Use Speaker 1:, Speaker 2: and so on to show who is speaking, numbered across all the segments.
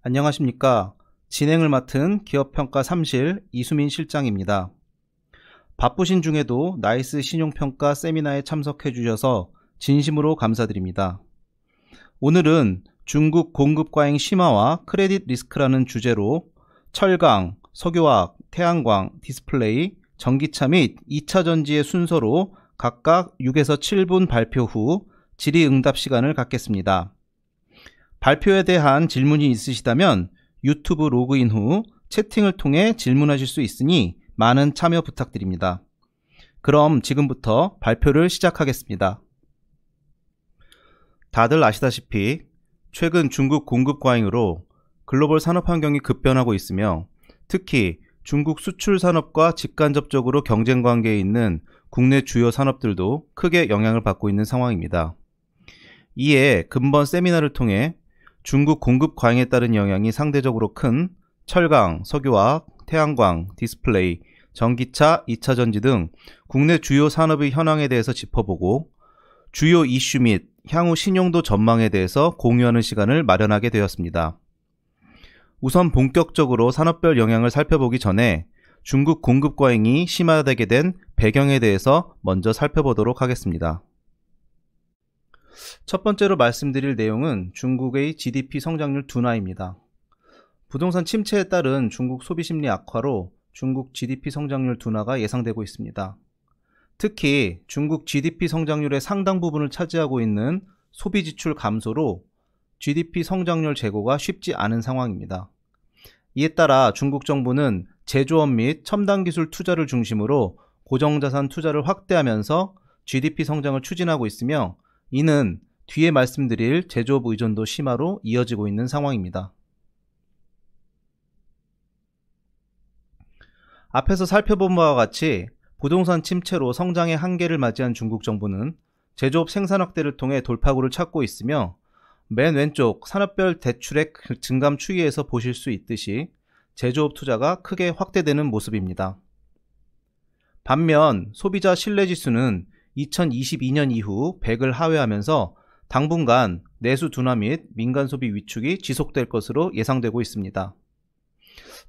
Speaker 1: 안녕하십니까. 진행을 맡은 기업평가 3실 이수민 실장입니다. 바쁘신 중에도 나이스 신용평가 세미나에 참석해 주셔서 진심으로 감사드립니다. 오늘은 중국 공급과잉 심화와 크레딧 리스크라는 주제로 철강, 석유화학, 태양광, 디스플레이, 전기차 및 2차 전지의 순서로 각각 6에서 7분 발표 후 질의응답 시간을 갖겠습니다. 발표에 대한 질문이 있으시다면 유튜브 로그인 후 채팅을 통해 질문하실 수 있으니 많은 참여 부탁드립니다. 그럼 지금부터 발표를 시작하겠습니다. 다들 아시다시피 최근 중국 공급 과잉으로 글로벌 산업 환경이 급변하고 있으며 특히 중국 수출 산업과 직간접적으로 경쟁 관계에 있는 국내 주요 산업들도 크게 영향을 받고 있는 상황입니다. 이에 근본 세미나를 통해 중국 공급 과잉에 따른 영향이 상대적으로 큰 철강, 석유화학, 태양광, 디스플레이, 전기차, 2차 전지 등 국내 주요 산업의 현황에 대해서 짚어보고 주요 이슈 및 향후 신용도 전망에 대해서 공유하는 시간을 마련하게 되었습니다. 우선 본격적으로 산업별 영향을 살펴보기 전에 중국 공급 과잉이 심화되게 된 배경에 대해서 먼저 살펴보도록 하겠습니다. 첫 번째로 말씀드릴 내용은 중국의 GDP 성장률 둔화입니다. 부동산 침체에 따른 중국 소비 심리 악화로 중국 GDP 성장률 둔화가 예상되고 있습니다. 특히 중국 GDP 성장률의 상당 부분을 차지하고 있는 소비 지출 감소로 GDP 성장률 제고가 쉽지 않은 상황입니다. 이에 따라 중국 정부는 제조업 및 첨단 기술 투자를 중심으로 고정자산 투자를 확대하면서 GDP 성장을 추진하고 있으며 이는 뒤에 말씀드릴 제조업 의존도 심화로 이어지고 있는 상황입니다. 앞에서 살펴본 바와 같이 부동산 침체로 성장의 한계를 맞이한 중국 정부는 제조업 생산 확대를 통해 돌파구를 찾고 있으며 맨 왼쪽 산업별 대출액 증감 추이에서 보실 수 있듯이 제조업 투자가 크게 확대되는 모습입니다. 반면 소비자 신뢰지수는 2022년 이후 100을 하회하면서 당분간 내수 둔화 및 민간 소비 위축이 지속될 것으로 예상되고 있습니다.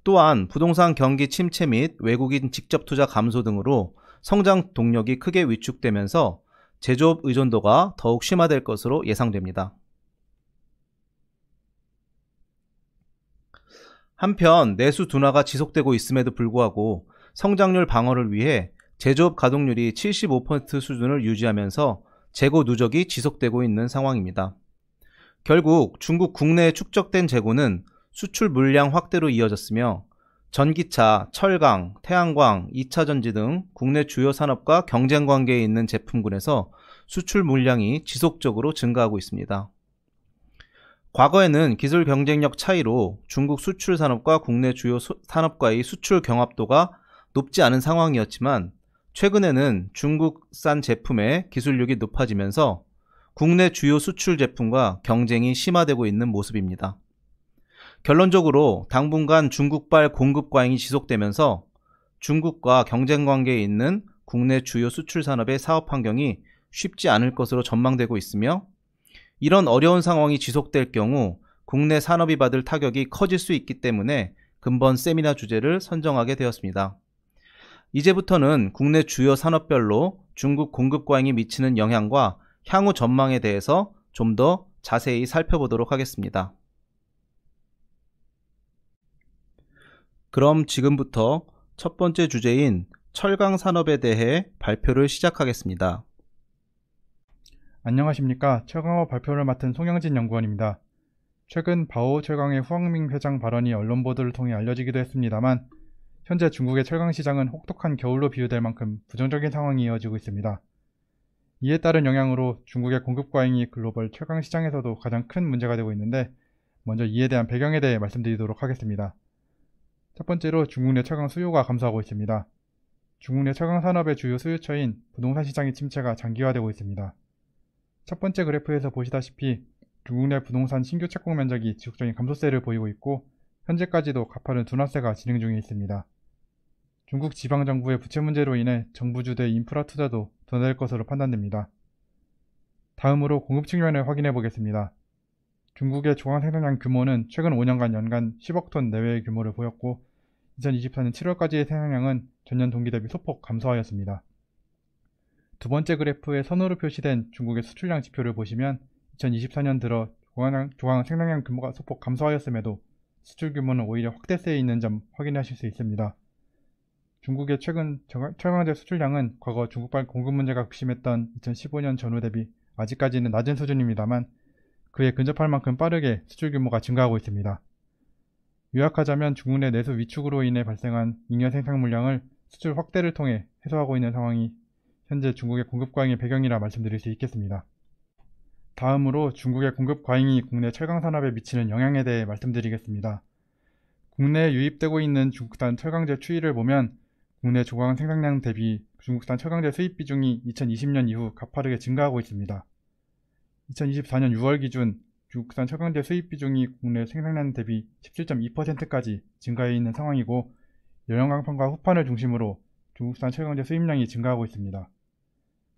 Speaker 1: 또한 부동산 경기 침체 및 외국인 직접 투자 감소 등으로 성장 동력이 크게 위축되면서 제조업 의존도가 더욱 심화될 것으로 예상됩니다. 한편 내수 둔화가 지속되고 있음에도 불구하고 성장률 방어를 위해 제조업 가동률이 75% 수준을 유지하면서 재고 누적이 지속되고 있는 상황입니다. 결국 중국 국내에 축적된 재고는 수출 물량 확대로 이어졌으며 전기차, 철강, 태양광, 2차 전지 등 국내 주요 산업과 경쟁 관계에 있는 제품군에서 수출 물량이 지속적으로 증가하고 있습니다. 과거에는 기술 경쟁력 차이로 중국 수출 산업과 국내 주요 산업과의 수출 경합도가 높지 않은 상황이었지만 최근에는 중국산 제품의 기술력이 높아지면서 국내 주요 수출 제품과 경쟁이 심화되고 있는 모습입니다. 결론적으로 당분간 중국발 공급 과잉이 지속되면서 중국과 경쟁 관계에 있는 국내 주요 수출 산업의 사업 환경이 쉽지 않을 것으로 전망되고 있으며 이런 어려운 상황이 지속될 경우 국내 산업이 받을 타격이 커질 수 있기 때문에 근본 세미나 주제를 선정하게 되었습니다. 이제부터는 국내 주요 산업별로 중국 공급 과잉이 미치는 영향과 향후 전망에 대해서 좀 더 자세히 살펴보도록 하겠습니다. 그럼 지금부터 첫 번째 주제인 철강 산업에 대해 발표를 시작하겠습니다.
Speaker 2: 안녕하십니까. 철강업 발표를 맡은 송영진 연구원입니다. 최근 바오 철강의 후왕밍 회장 발언이 언론 보도를 통해 알려지기도 했습니다만 현재 중국의 철강 시장은 혹독한 겨울로 비유될 만큼 부정적인 상황이 이어지고 있습니다. 이에 따른 영향으로 중국의 공급 과잉이 글로벌 철강 시장에서도 가장 큰 문제가 되고 있는데 먼저 이에 대한 배경에 대해 말씀드리도록 하겠습니다. 첫 번째로 중국 내 철강 수요가 감소하고 있습니다. 중국 내 철강 산업의 주요 수요처인 부동산 시장의 침체가 장기화되고 있습니다. 첫 번째 그래프에서 보시다시피 중국 내 부동산 신규 착공 면적이 지속적인 감소세를 보이고 있고 현재까지도 가파른 둔화세가 진행 중에 있습니다. 중국 지방정부의 부채 문제로 인해 정부 주도의 인프라 투자도 둔화될 것으로 판단됩니다. 다음으로 공급 측면을 확인해 보겠습니다. 중국의 조강 생산량 규모는 최근 5년간 연간 10억 톤 내외의 규모를 보였고 2024년 7월까지의 생산량은 전년 동기 대비 소폭 감소하였습니다. 두 번째 그래프에 선으로 표시된 중국의 수출량 지표를 보시면 2024년 들어 조강 생산량 규모가 소폭 감소하였음에도 수출 규모는 오히려 확대세에 있는 점 확인하실 수 있습니다. 중국의 최근 철강제 수출량은 과거 중국발 공급 문제가 극심했던 2015년 전후 대비 아직까지는 낮은 수준입니다만 그에 근접할 만큼 빠르게 수출 규모가 증가하고 있습니다. 요약하자면 중국 내 내수 위축으로 인해 발생한 잉여 생산 물량을 수출 확대를 통해 해소하고 있는 상황이 현재 중국의 공급 과잉의 배경이라 말씀드릴 수 있겠습니다. 다음으로 중국의 공급 과잉이 국내 철강 산업에 미치는 영향에 대해 말씀드리겠습니다. 국내에 유입되고 있는 중국산 철강제 추이를 보면 국내 조강 생산량 대비 중국산 철강제 수입 비중이 2020년 이후 가파르게 증가하고 있습니다. 2024년 6월 기준 중국산 철강제 수입 비중이 국내 생산량 대비 17.2%까지 증가해 있는 상황이고 열연강판과 후판을 중심으로 중국산 철강제 수입량이 증가하고 있습니다.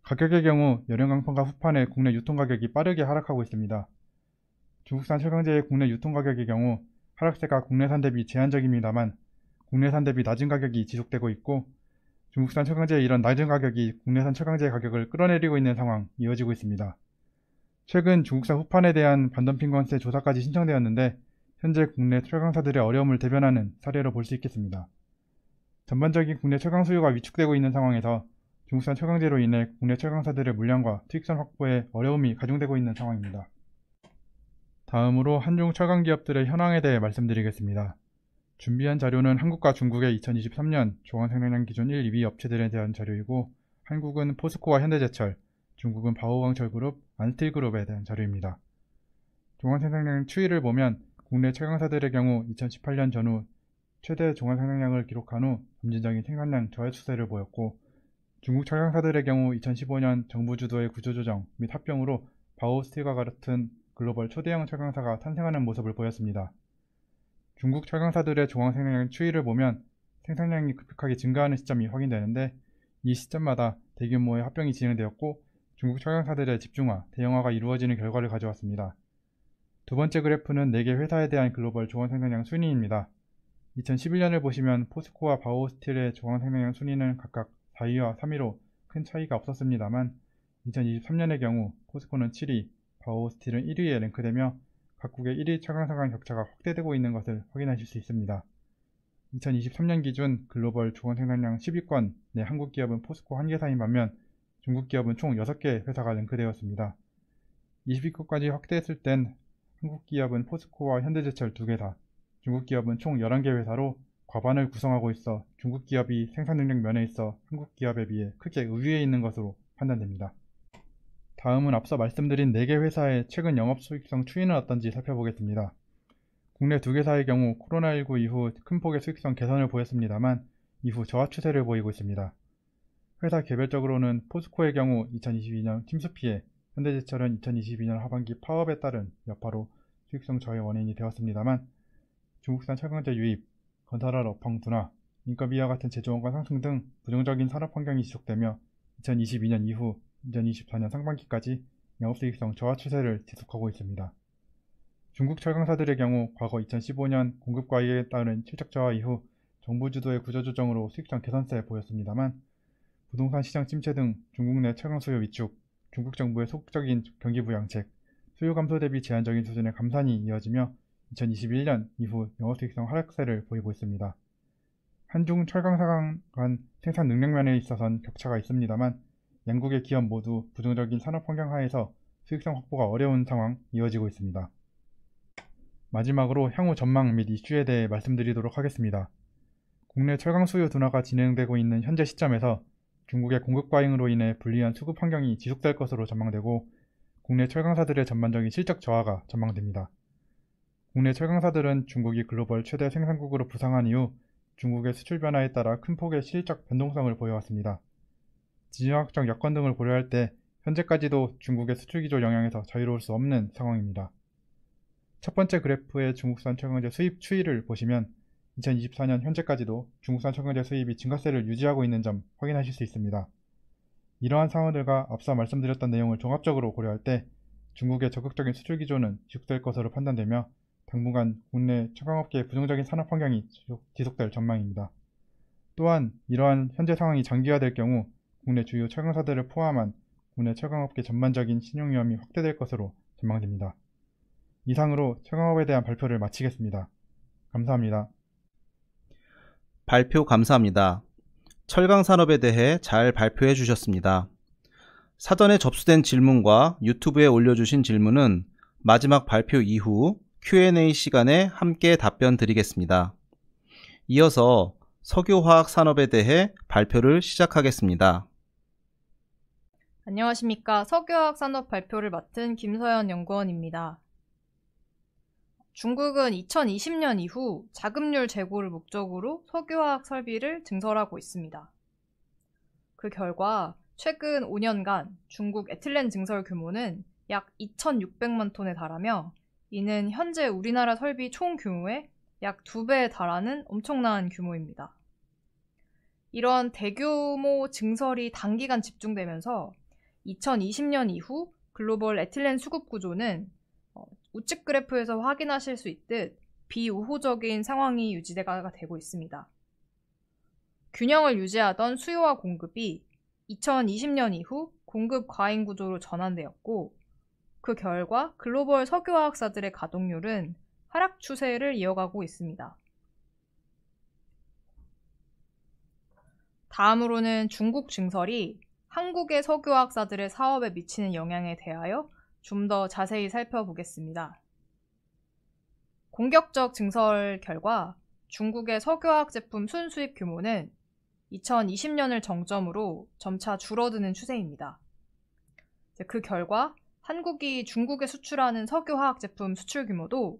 Speaker 2: 가격의 경우 열연강판과 후판의 국내 유통가격이 빠르게 하락하고 있습니다. 중국산 철강제의 국내 유통가격의 경우 하락세가 국내산 대비 제한적입니다만 국내산 대비 낮은 가격이 지속되고 있고 중국산 철강제의 이런 낮은 가격이 국내산 철강제의 가격을 끌어내리고 있는 상황 이어지고 있습니다. 최근 중국산 후판에 대한 반덤핑 관세 조사까지 신청되었는데 현재 국내 철강사들의 어려움을 대변하는 사례로 볼 수 있겠습니다. 전반적인 국내 철강 수요가 위축되고 있는 상황에서 중국산 철강제로 인해 국내 철강사들의 물량과 수익성 확보에 어려움이 가중되고 있는 상황입니다. 다음으로 한중 철강 기업들의 현황에 대해 말씀드리겠습니다. 준비한 자료는 한국과 중국의 2023년 조강 생산량 기준 1, 2위 업체들에 대한 자료이고 한국은 포스코와 현대제철, 중국은 바오광철그룹, 안스틸그룹에 대한 자료입니다. 조강 생산량 추이를 보면 국내 철강사들의 경우 2018년 전후 최대 조강 생산량을 기록한 후 점진적인 생산량 저하 추세를 보였고 중국 철강사들의 경우 2015년 정부 주도의 구조조정 및 합병으로 바오스틸과 같은 글로벌 초대형 철강사가 탄생하는 모습을 보였습니다. 중국 철강사들의 조강 생산량 추이를 보면 생산량이 급격하게 증가하는 시점이 확인되는데 이 시점마다 대규모의 합병이 진행되었고 중국 철강사들의 집중화, 대형화가 이루어지는 결과를 가져왔습니다. 두 번째 그래프는 4개 회사에 대한 글로벌 조강 생산량 순위입니다. 2011년을 보시면 포스코와 바오스틸의 조강 생산량 순위는 각각 4위와 3위로 큰 차이가 없었습니다만 2023년의 경우 포스코는 7위, 바오스틸은 1위에 랭크되며 각국의 1위 철강사 간 격차가 확대되고 있는 것을 확인하실 수 있습니다. 2023년 기준 글로벌 조강 생산량 10위권 내 한국 기업은 포스코 1개사인 반면 중국 기업은 총 6개 회사가 랭크되었습니다. 20위권까지 확대했을 땐 한국 기업은 포스코와 현대제철 2개사, 중국 기업은 총 11개 회사로 과반을 구성하고 있어 중국 기업이 생산 능력 면에 있어 한국 기업에 비해 크게 우위에 있는 것으로 판단됩니다. 다음은 앞서 말씀드린 4개 회사의 최근 영업 수익성 추이는 어떤지 살펴보겠습니다. 국내 2개사의 경우 코로나19 이후 큰 폭의 수익성 개선을 보였습니다만 이후 저하 추세를 보이고 있습니다. 회사 개별적으로는 포스코의 경우 2022년 침수 피해, 현대제철은 2022년 하반기 파업에 따른 여파로 수익성 저하의 원인이 되었습니다만 중국산 철강제 유입, 건설할 업황 둔화, 인건비 와 같은 제조원가 상승 등 부정적인 산업 환경이 지속되며 2022년 이후 2024년 상반기까지 영업수익성 저하 추세를 지속하고 있습니다. 중국 철강사들의 경우 과거 2015년 공급 과잉에 따른 실적 저하 이후 정부 주도의 구조조정으로 수익성 개선세 보였습니다만 부동산 시장 침체 등 중국 내 철강 수요 위축, 중국 정부의 소극적인 경기 부양책, 수요 감소 대비 제한적인 수준의 감산이 이어지며 2021년 이후 영업수익성 하락세를 보이고 있습니다. 한중 철강사 간 생산 능력 면에 있어선 격차가 있습니다만 양국의 기업 모두 부정적인 산업 환경 하에서 수익성 확보가 어려운 상황 이어지고 있습니다. 마지막으로 향후 전망 및 이슈에 대해 말씀드리도록 하겠습니다. 국내 철강 수요 둔화가 진행되고 있는 현재 시점에서 중국의 공급 과잉으로 인해 불리한 수급 환경이 지속될 것으로 전망되고 국내 철강사들의 전반적인 실적 저하가 전망됩니다. 국내 철강사들은 중국이 글로벌 최대 생산국으로 부상한 이후 중국의 수출 변화에 따라 큰 폭의 실적 변동성을 보여왔습니다. 지정학적 여건 등을 고려할 때 현재까지도 중국의 수출 기조 영향에서 자유로울 수 없는 상황입니다. 첫 번째 그래프의 중국산 철강제 수입 추이를 보시면 2024년 현재까지도 중국산 철강제 수입이 증가세를 유지하고 있는 점 확인하실 수 있습니다. 이러한 상황들과 앞서 말씀드렸던 내용을 종합적으로 고려할 때 중국의 적극적인 수출 기조는 지속될 것으로 판단되며 당분간 국내 채광업계의 부정적인 산업 환경이 지속될 전망입니다. 또한 이러한 현재 상황이 장기화될 경우 국내 주요 채광사들을 포함한 국내 채광업계 전반적인 신용 위험이 확대될 것으로 전망됩니다. 이상으로 채광업에 대한 발표를 마치겠습니다. 감사합니다.
Speaker 1: 발표 감사합니다. 철강 산업에 대해 잘 발표해 주셨습니다. 사전에 접수된 질문과 유튜브에 올려주신 질문은 마지막 발표 이후 Q&A 시간에 함께 답변 드리겠습니다. 이어서 석유화학 산업에 대해 발표를 시작하겠습니다.
Speaker 3: 안녕하십니까. 석유화학 산업 발표를 맡은 김서연 연구원입니다. 중국은 2020년 이후 자급률 제고를 목적으로 석유화학 설비를 증설하고 있습니다. 그 결과 최근 5년간 중국 에틸렌 증설 규모는 약 2,600만 톤에 달하며 이는 현재 우리나라 설비 총 규모의 약 2배에 달하는 엄청난 규모입니다. 이런 대규모 증설이 단기간 집중되면서 2020년 이후 글로벌 에틸렌 수급 구조는 우측 그래프에서 확인하실 수 있듯 비우호적인 상황이 유지가 되고 있습니다. 균형을 유지하던 수요와 공급이 2020년 이후 공급 과잉 구조로 전환되었고 그 결과 글로벌 석유화학사들의 가동률은 하락 추세를 이어가고 있습니다. 다음으로는 중국 증설이 한국의 석유화학사들의 사업에 미치는 영향에 대하여 좀 더 자세히 살펴보겠습니다. 공격적 증설 결과 중국의 석유화학 제품 순수입 규모는 2020년을 정점으로 점차 줄어드는 추세입니다. 그 결과 한국이 중국에 수출하는 석유화학 제품 수출 규모도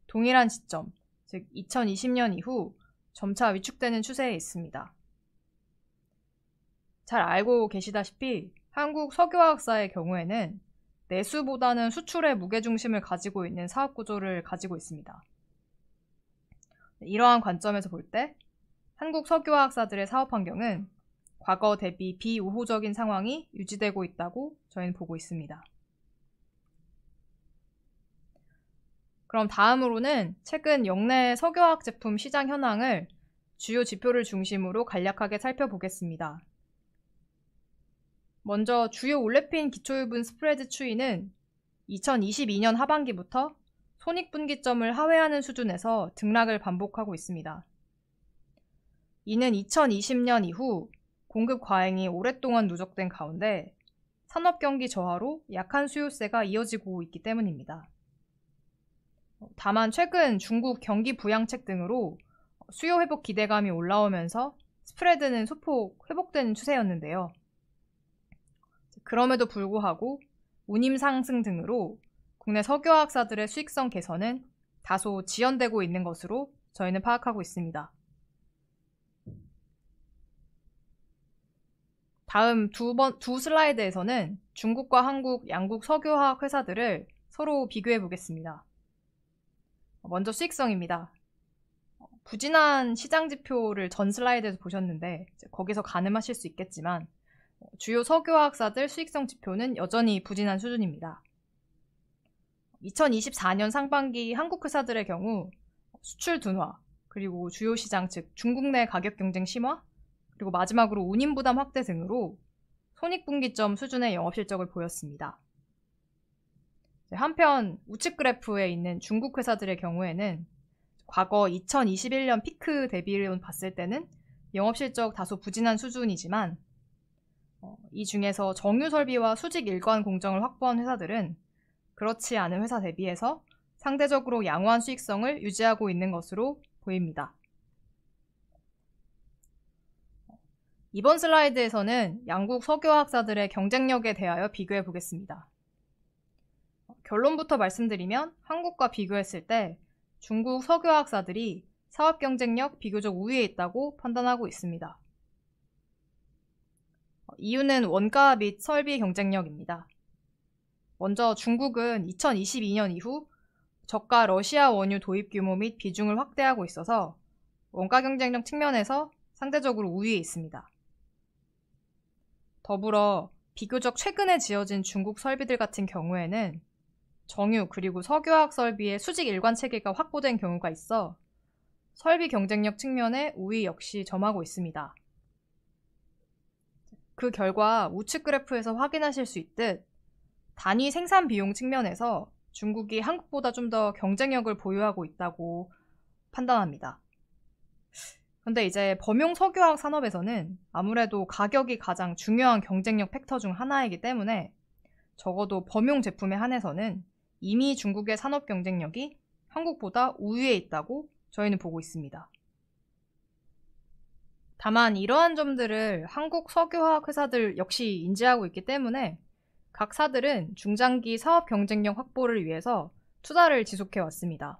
Speaker 3: 동일한 시점, 즉 2020년 이후 점차 위축되는 추세에 있습니다. 잘 알고 계시다시피 한국 석유화학사의 경우에는 내수보다는 수출에 무게중심을 가지고 있는 사업 구조를 가지고 있습니다. 이러한 관점에서 볼 때 한국 석유화학사들의 사업 환경은 과거 대비 비우호적인 상황이 유지되고 있다고 저희는 보고 있습니다. 그럼 다음으로는 최근 역내 석유화학 제품 시장 현황을 주요 지표를 중심으로 간략하게 살펴보겠습니다. 먼저 주요 올레핀 기초유분 스프레드 추이는 2022년 하반기부터 손익분기점을 하회하는 수준에서 등락을 반복하고 있습니다. 이는 2020년 이후 공급 과잉이 오랫동안 누적된 가운데 산업경기 저하로 약한 수요세가 이어지고 있기 때문입니다. 다만 최근 중국 경기 부양책 등으로 수요 회복 기대감이 올라오면서 스프레드는 소폭 회복되는 추세였는데요. 그럼에도 불구하고 운임 상승 등으로 국내 석유화학사들의 수익성 개선은 다소 지연되고 있는 것으로 저희는 파악하고 있습니다. 다음 두 슬라이드에서는 중국과 한국 양국 석유화학 회사들을 서로 비교해 보겠습니다. 먼저 수익성입니다. 부진한 시장 지표를 전 슬라이드에서 보셨는데 거기서 가늠하실 수 있겠지만 주요 석유화학사들 수익성 지표는 여전히 부진한 수준입니다. 2024년 상반기 한국 회사들의 경우 수출 둔화, 그리고 주요 시장 즉 중국 내 가격 경쟁 심화, 그리고 마지막으로 운임 부담 확대 등으로 손익분기점 수준의 영업실적을 보였습니다. 한편 우측 그래프에 있는 중국 회사들의 경우에는 과거 2021년 피크 대비를 봤을 때는 영업실적 다소 부진한 수준이지만 이 중에서 정유 설비와 수직 일관 공정을 확보한 회사들은 그렇지 않은 회사 대비해서 상대적으로 양호한 수익성을 유지하고 있는 것으로 보입니다. 이번 슬라이드에서는 양국 석유화학사들의 경쟁력에 대하여 비교해 보겠습니다. 결론부터 말씀드리면 한국과 비교했을 때 중국 석유화학사들이 사업 경쟁력 비교적 우위에 있다고 판단하고 있습니다. 이유는 원가 및 설비 경쟁력입니다. 먼저 중국은 2022년 이후 저가 러시아 원유 도입 규모 및 비중을 확대하고 있어서 원가 경쟁력 측면에서 상대적으로 우위에 있습니다. 더불어 비교적 최근에 지어진 중국 설비들 같은 경우에는 정유 그리고 석유화학 설비의 수직 일관 체계가 확보된 경우가 있어 설비 경쟁력 측면의 우위 역시 점하고 있습니다. 그 결과 우측 그래프에서 확인하실 수 있듯 단위 생산 비용 측면에서 중국이 한국보다 좀 더 경쟁력을 보유하고 있다고 판단합니다. 근데 이제 범용 석유화학 산업에서는 아무래도 가격이 가장 중요한 경쟁력 팩터 중 하나이기 때문에 적어도 범용 제품에 한해서는 이미 중국의 산업 경쟁력이 한국보다 우위에 있다고 저희는 보고 있습니다. 다만 이러한 점들을 한국 석유화학 회사들 역시 인지하고 있기 때문에 각 사들은 중장기 사업 경쟁력 확보를 위해서 투자를 지속해 왔습니다.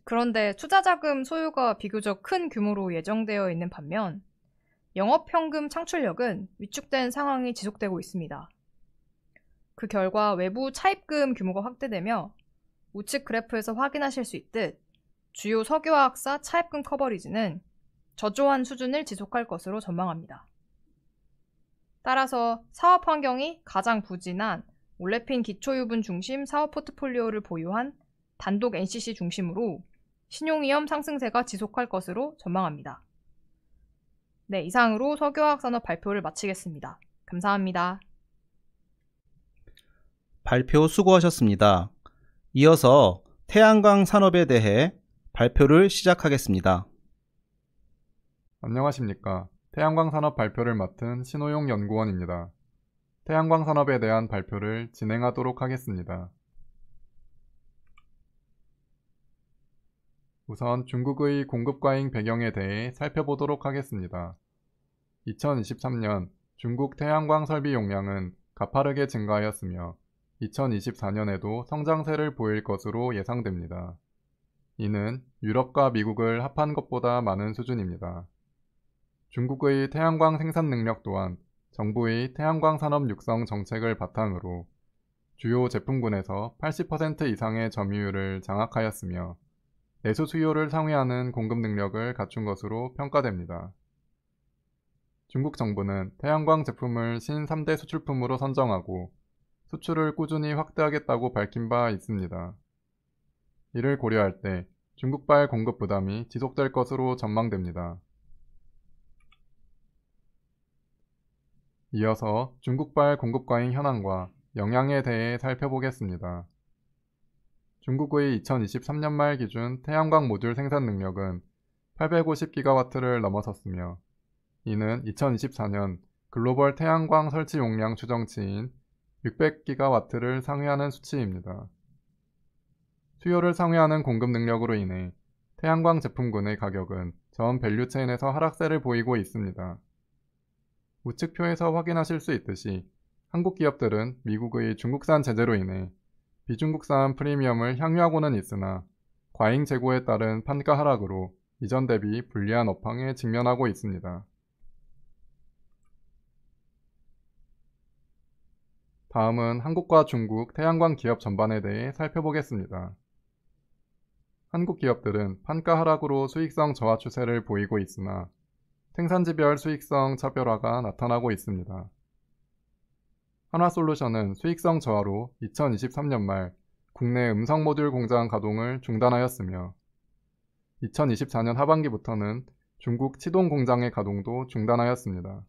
Speaker 3: 그런데 투자 자금 소요가 비교적 큰 규모로 예정되어 있는 반면 영업 현금 창출력은 위축된 상황이 지속되고 있습니다. 그 결과 외부 차입금 규모가 확대되며 우측 그래프에서 확인하실 수 있듯 주요 석유화학사 차입금 커버리지는 저조한 수준을 지속할 것으로 전망합니다. 따라서 사업 환경이 가장 부진한 올레핀 기초유분 중심 사업 포트폴리오를 보유한 단독 NCC 중심으로 신용위험 상승세가 지속할 것으로 전망합니다. 네, 이상으로 석유화학 산업 발표를 마치겠습니다. 감사합니다.
Speaker 1: 발표 수고하셨습니다. 이어서 태양광 산업에 대해 발표를 시작하겠습니다.
Speaker 4: 안녕하십니까. 태양광 산업 발표를 맡은 신호용 연구원입니다. 태양광 산업에 대한 발표를 진행하도록 하겠습니다. 우선 중국의 공급 과잉 배경에 대해 살펴보도록 하겠습니다. 2023년 중국 태양광 설비 용량은 가파르게 증가하였으며 2024년에도 성장세를 보일 것으로 예상됩니다. 이는 유럽과 미국을 합한 것보다 많은 수준입니다. 중국의 태양광 생산 능력 또한 정부의 태양광 산업 육성 정책을 바탕으로 주요 제품군에서 80% 이상의 점유율을 장악하였으며 내수 수요를 상회하는 공급 능력을 갖춘 것으로 평가됩니다. 중국 정부는 태양광 제품을 신3대 수출품으로 선정하고 수출을 꾸준히 확대하겠다고 밝힌 바 있습니다. 이를 고려할 때 중국발 공급 부담이 지속될 것으로 전망됩니다. 이어서 중국발 공급 과잉 현황과 영향에 대해 살펴보겠습니다. 중국의 2023년 말 기준 태양광 모듈 생산 능력은 850GW를 넘어섰으며 이는 2024년 글로벌 태양광 설치 용량 추정치인 600GW를 상회하는 수치입니다. 수요를 상회하는 공급 능력으로 인해 태양광 제품군의 가격은 전 밸류체인에서 하락세를 보이고 있습니다. 우측표에서 확인하실 수 있듯이 한국 기업들은 미국의 중국산 제재로 인해 비중국산 프리미엄을 향유하고는 있으나 과잉 재고에 따른 판가 하락으로 이전 대비 불리한 업황에 직면하고 있습니다. 다음은 한국과 중국 태양광 기업 전반에 대해 살펴보겠습니다. 한국 기업들은 판가 하락으로 수익성 저하 추세를 보이고 있으나 생산지별 수익성 차별화가 나타나고 있습니다. 한화솔루션은 수익성 저하로 2023년 말 국내 음성 모듈 공장 가동을 중단하였으며 2024년 하반기부터는 중국 치동 공장의 가동도 중단하였습니다.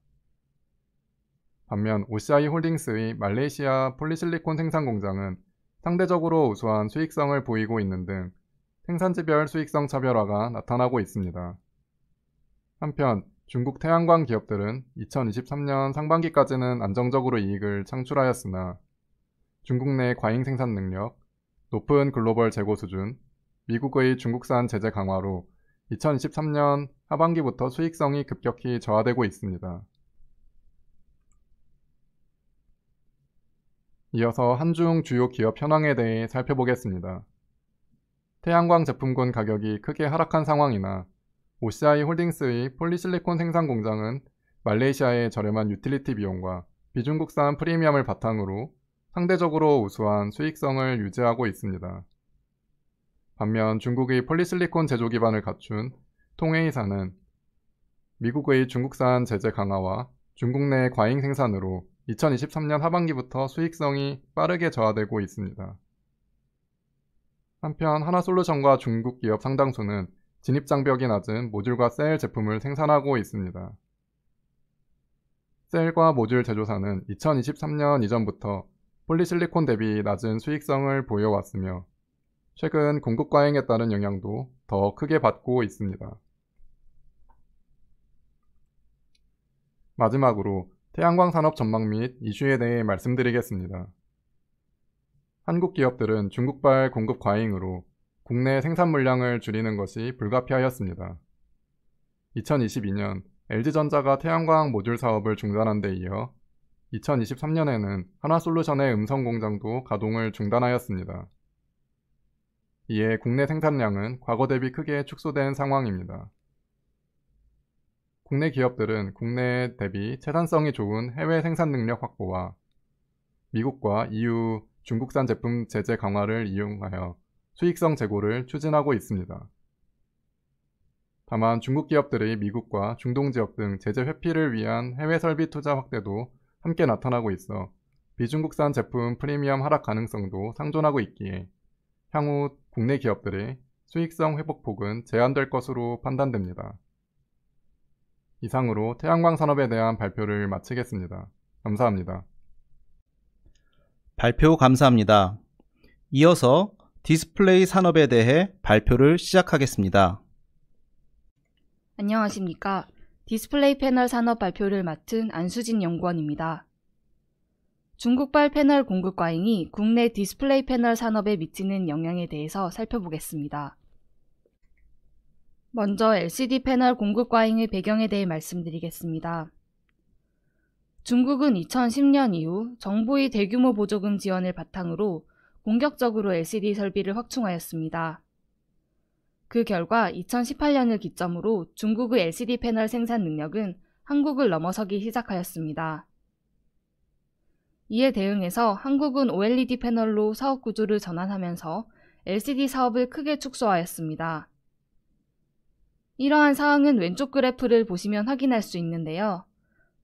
Speaker 4: 반면 OCI 홀딩스의 말레이시아 폴리실리콘 생산 공장은 상대적으로 우수한 수익성을 보이고 있는 등 생산지별 수익성 차별화가 나타나고 있습니다. 한편 중국 태양광 기업들은 2023년 상반기까지는 안정적으로 이익을 창출하였으나 중국 내 과잉 생산 능력, 높은 글로벌 재고 수준, 미국의 중국산 제재 강화로 2023년 하반기부터 수익성이 급격히 저하되고 있습니다. 이어서 한중 주요 기업 현황에 대해 살펴보겠습니다. 태양광 제품군 가격이 크게 하락한 상황이나 OCI 홀딩스의 폴리실리콘 생산 공장은 말레이시아의 저렴한 유틸리티 비용과 비중국산 프리미엄을 바탕으로 상대적으로 우수한 수익성을 유지하고 있습니다. 반면 중국의 폴리실리콘 제조 기반을 갖춘 통웨이사는 미국의 중국산 제재 강화와 중국 내 과잉 생산으로 2023년 하반기부터 수익성이 빠르게 저하되고 있습니다. 한편 하나솔루션과 중국 기업 상당수는 진입장벽이 낮은 모듈과 셀 제품을 생산하고 있습니다. 셀과 모듈 제조사는 2023년 이전부터 폴리실리콘 대비 낮은 수익성을 보여왔으며 최근 공급 과잉에 따른 영향도 더 크게 받고 있습니다. 마지막으로 태양광 산업 전망 및 이슈에 대해 말씀드리겠습니다. 한국 기업들은 중국발 공급 과잉으로 국내 생산 물량을 줄이는 것이 불가피하였습니다. 2022년 LG전자가 태양광 모듈 사업을 중단한 데 이어 2023년에는 하나솔루션의 음성 공장도 가동을 중단하였습니다. 이에 국내 생산량은 과거 대비 크게 축소된 상황입니다. 국내 기업들은 국내 대비 채산성이 좋은 해외 생산 능력 확보와 미국과 EU, 중국산 제품 제재 강화를 이용하여 수익성 제고를 추진하고 있습니다. 다만 중국 기업들의 미국과 중동 지역 등 제재 회피를 위한 해외 설비 투자 확대도 함께 나타나고 있어 비중국산 제품 프리미엄 하락 가능성도 상존하고 있기에 향후 국내 기업들의 수익성 회복폭은 제한될 것으로 판단됩니다. 이상으로 태양광 산업에 대한 발표를 마치겠습니다. 감사합니다.
Speaker 1: 발표 감사합니다. 이어서 디스플레이 산업에 대해 발표를 시작하겠습니다.
Speaker 5: 안녕하십니까. 디스플레이 패널 산업 발표를 맡은 안수진 연구원입니다. 중국발 패널 공급 과잉이 국내 디스플레이 패널 산업에 미치는 영향에 대해서 살펴보겠습니다. 먼저 LCD 패널 공급 과잉의 배경에 대해 말씀드리겠습니다. 중국은 2010년 이후 정부의 대규모 보조금 지원을 바탕으로 공격적으로 LCD 설비를 확충하였습니다. 그 결과 2018년을 기점으로 중국의 LCD 패널 생산 능력은 한국을 넘어서기 시작하였습니다. 이에 대응해서 한국은 OLED 패널로 사업 구조를 전환하면서 LCD 사업을 크게 축소하였습니다. 이러한 사항은 왼쪽 그래프를 보시면 확인할 수 있는데요.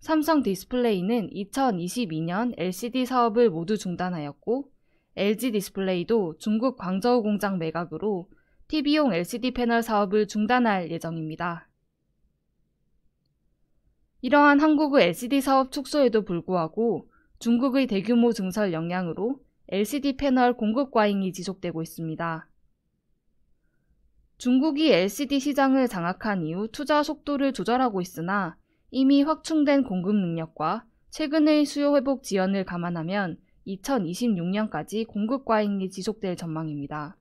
Speaker 5: 삼성 디스플레이는 2022년 LCD 사업을 모두 중단하였고 LG 디스플레이도 중국 광저우 공장 매각으로 TV용 LCD 패널 사업을 중단할 예정입니다. 이러한 한국의 LCD 사업 축소에도 불구하고 중국의 대규모 증설 영향으로 LCD 패널 공급 과잉이 지속되고 있습니다. 중국이 LCD 시장을 장악한 이후 투자 속도를 조절하고 있으나 이미 확충된 공급 능력과 최근의 수요 회복 지연을 감안하면 2026년까지 공급 과잉이 지속될 전망입니다.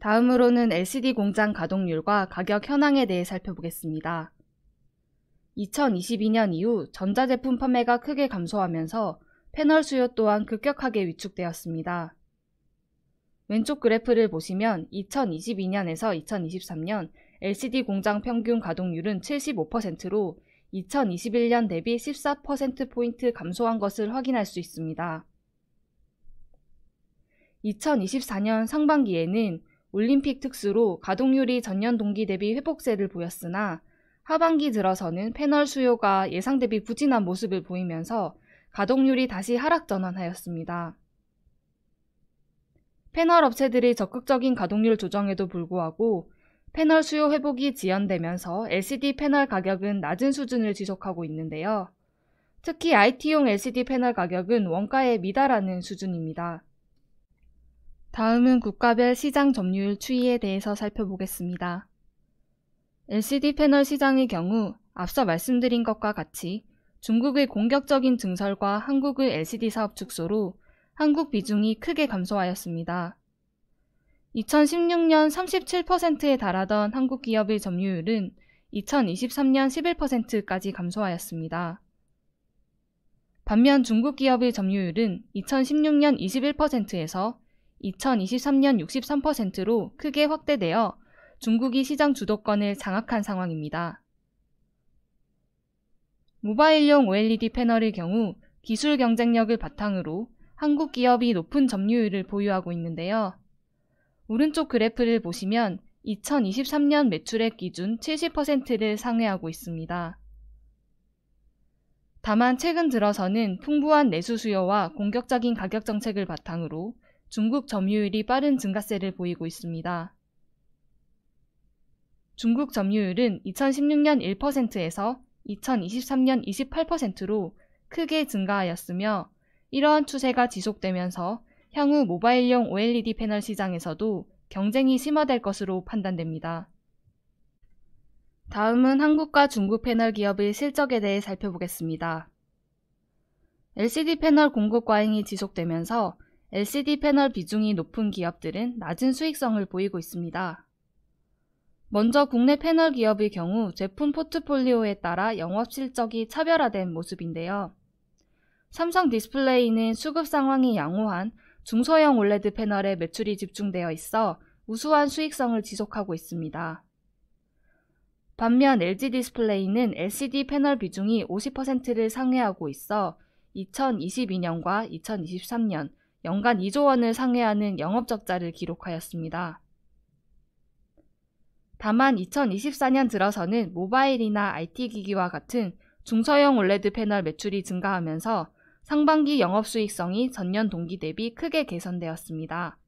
Speaker 5: 다음으로는 LCD 공장 가동률과 가격 현황에 대해 살펴보겠습니다. 2022년 이후 전자제품 판매가 크게 감소하면서 패널 수요 또한 급격하게 위축되었습니다. 왼쪽 그래프를 보시면 2022년에서 2023년 LCD 공장 평균 가동률은 75%로 2021년 대비 14%포인트 감소한 것을 확인할 수 있습니다. 2024년 상반기에는 올림픽 특수로 가동률이 전년 동기 대비 회복세를 보였으나 하반기 들어서는 패널 수요가 예상 대비 부진한 모습을 보이면서 가동률이 다시 하락 전환하였습니다. 패널 업체들의 적극적인 가동률 조정에도 불구하고 패널 수요 회복이 지연되면서 LCD 패널 가격은 낮은 수준을 지속하고 있는데요. 특히 IT용 LCD 패널 가격은 원가에 미달하는 수준입니다. 다음은 국가별 시장 점유율 추이에 대해서 살펴보겠습니다. LCD 패널 시장의 경우 앞서 말씀드린 것과 같이 중국의 공격적인 증설과 한국의 LCD 사업 축소로 한국 비중이 크게 감소하였습니다. 2016년 37%에 달하던 한국 기업의 점유율은 2023년 11%까지 감소하였습니다. 반면 중국 기업의 점유율은 2016년 21%에서 2023년 63%로 크게 확대되어 중국이 시장 주도권을 장악한 상황입니다. 모바일용 OLED 패널의 경우 기술 경쟁력을 바탕으로 한국 기업이 높은 점유율을 보유하고 있는데요. 오른쪽 그래프를 보시면 2023년 매출액 기준 70%를 상회하고 있습니다. 다만 최근 들어서는 풍부한 내수 수요와 공격적인 가격 정책을 바탕으로 중국 점유율이 빠른 증가세를 보이고 있습니다. 중국 점유율은 2016년 1%에서 2023년 28%로 크게 증가하였으며 이러한 추세가 지속되면서 향후 모바일용 OLED 패널 시장에서도 경쟁이 심화될 것으로 판단됩니다. 다음은 한국과 중국 패널 기업의 실적에 대해 살펴보겠습니다. LCD 패널 공급 과잉이 지속되면서 LCD 패널 비중이 높은 기업들은 낮은 수익성을 보이고 있습니다. 먼저 국내 패널 기업의 경우 제품 포트폴리오에 따라 영업 실적이 차별화된 모습인데요. 삼성 디스플레이는 수급 상황이 양호한 중소형 OLED 패널에 매출이 집중되어 있어 우수한 수익성을 지속하고 있습니다. 반면 LG 디스플레이는 LCD 패널 비중이 50%를 상회하고 있어 2022년과 2023년 연간 2조 원을 상회하는 영업적자를 기록하였습니다. 다만 2024년 들어서는 모바일이나 IT 기기와 같은 중소형 OLED 패널 매출이 증가하면서 상반기 영업수익성이 전년 동기 대비 크게 개선되었습니다.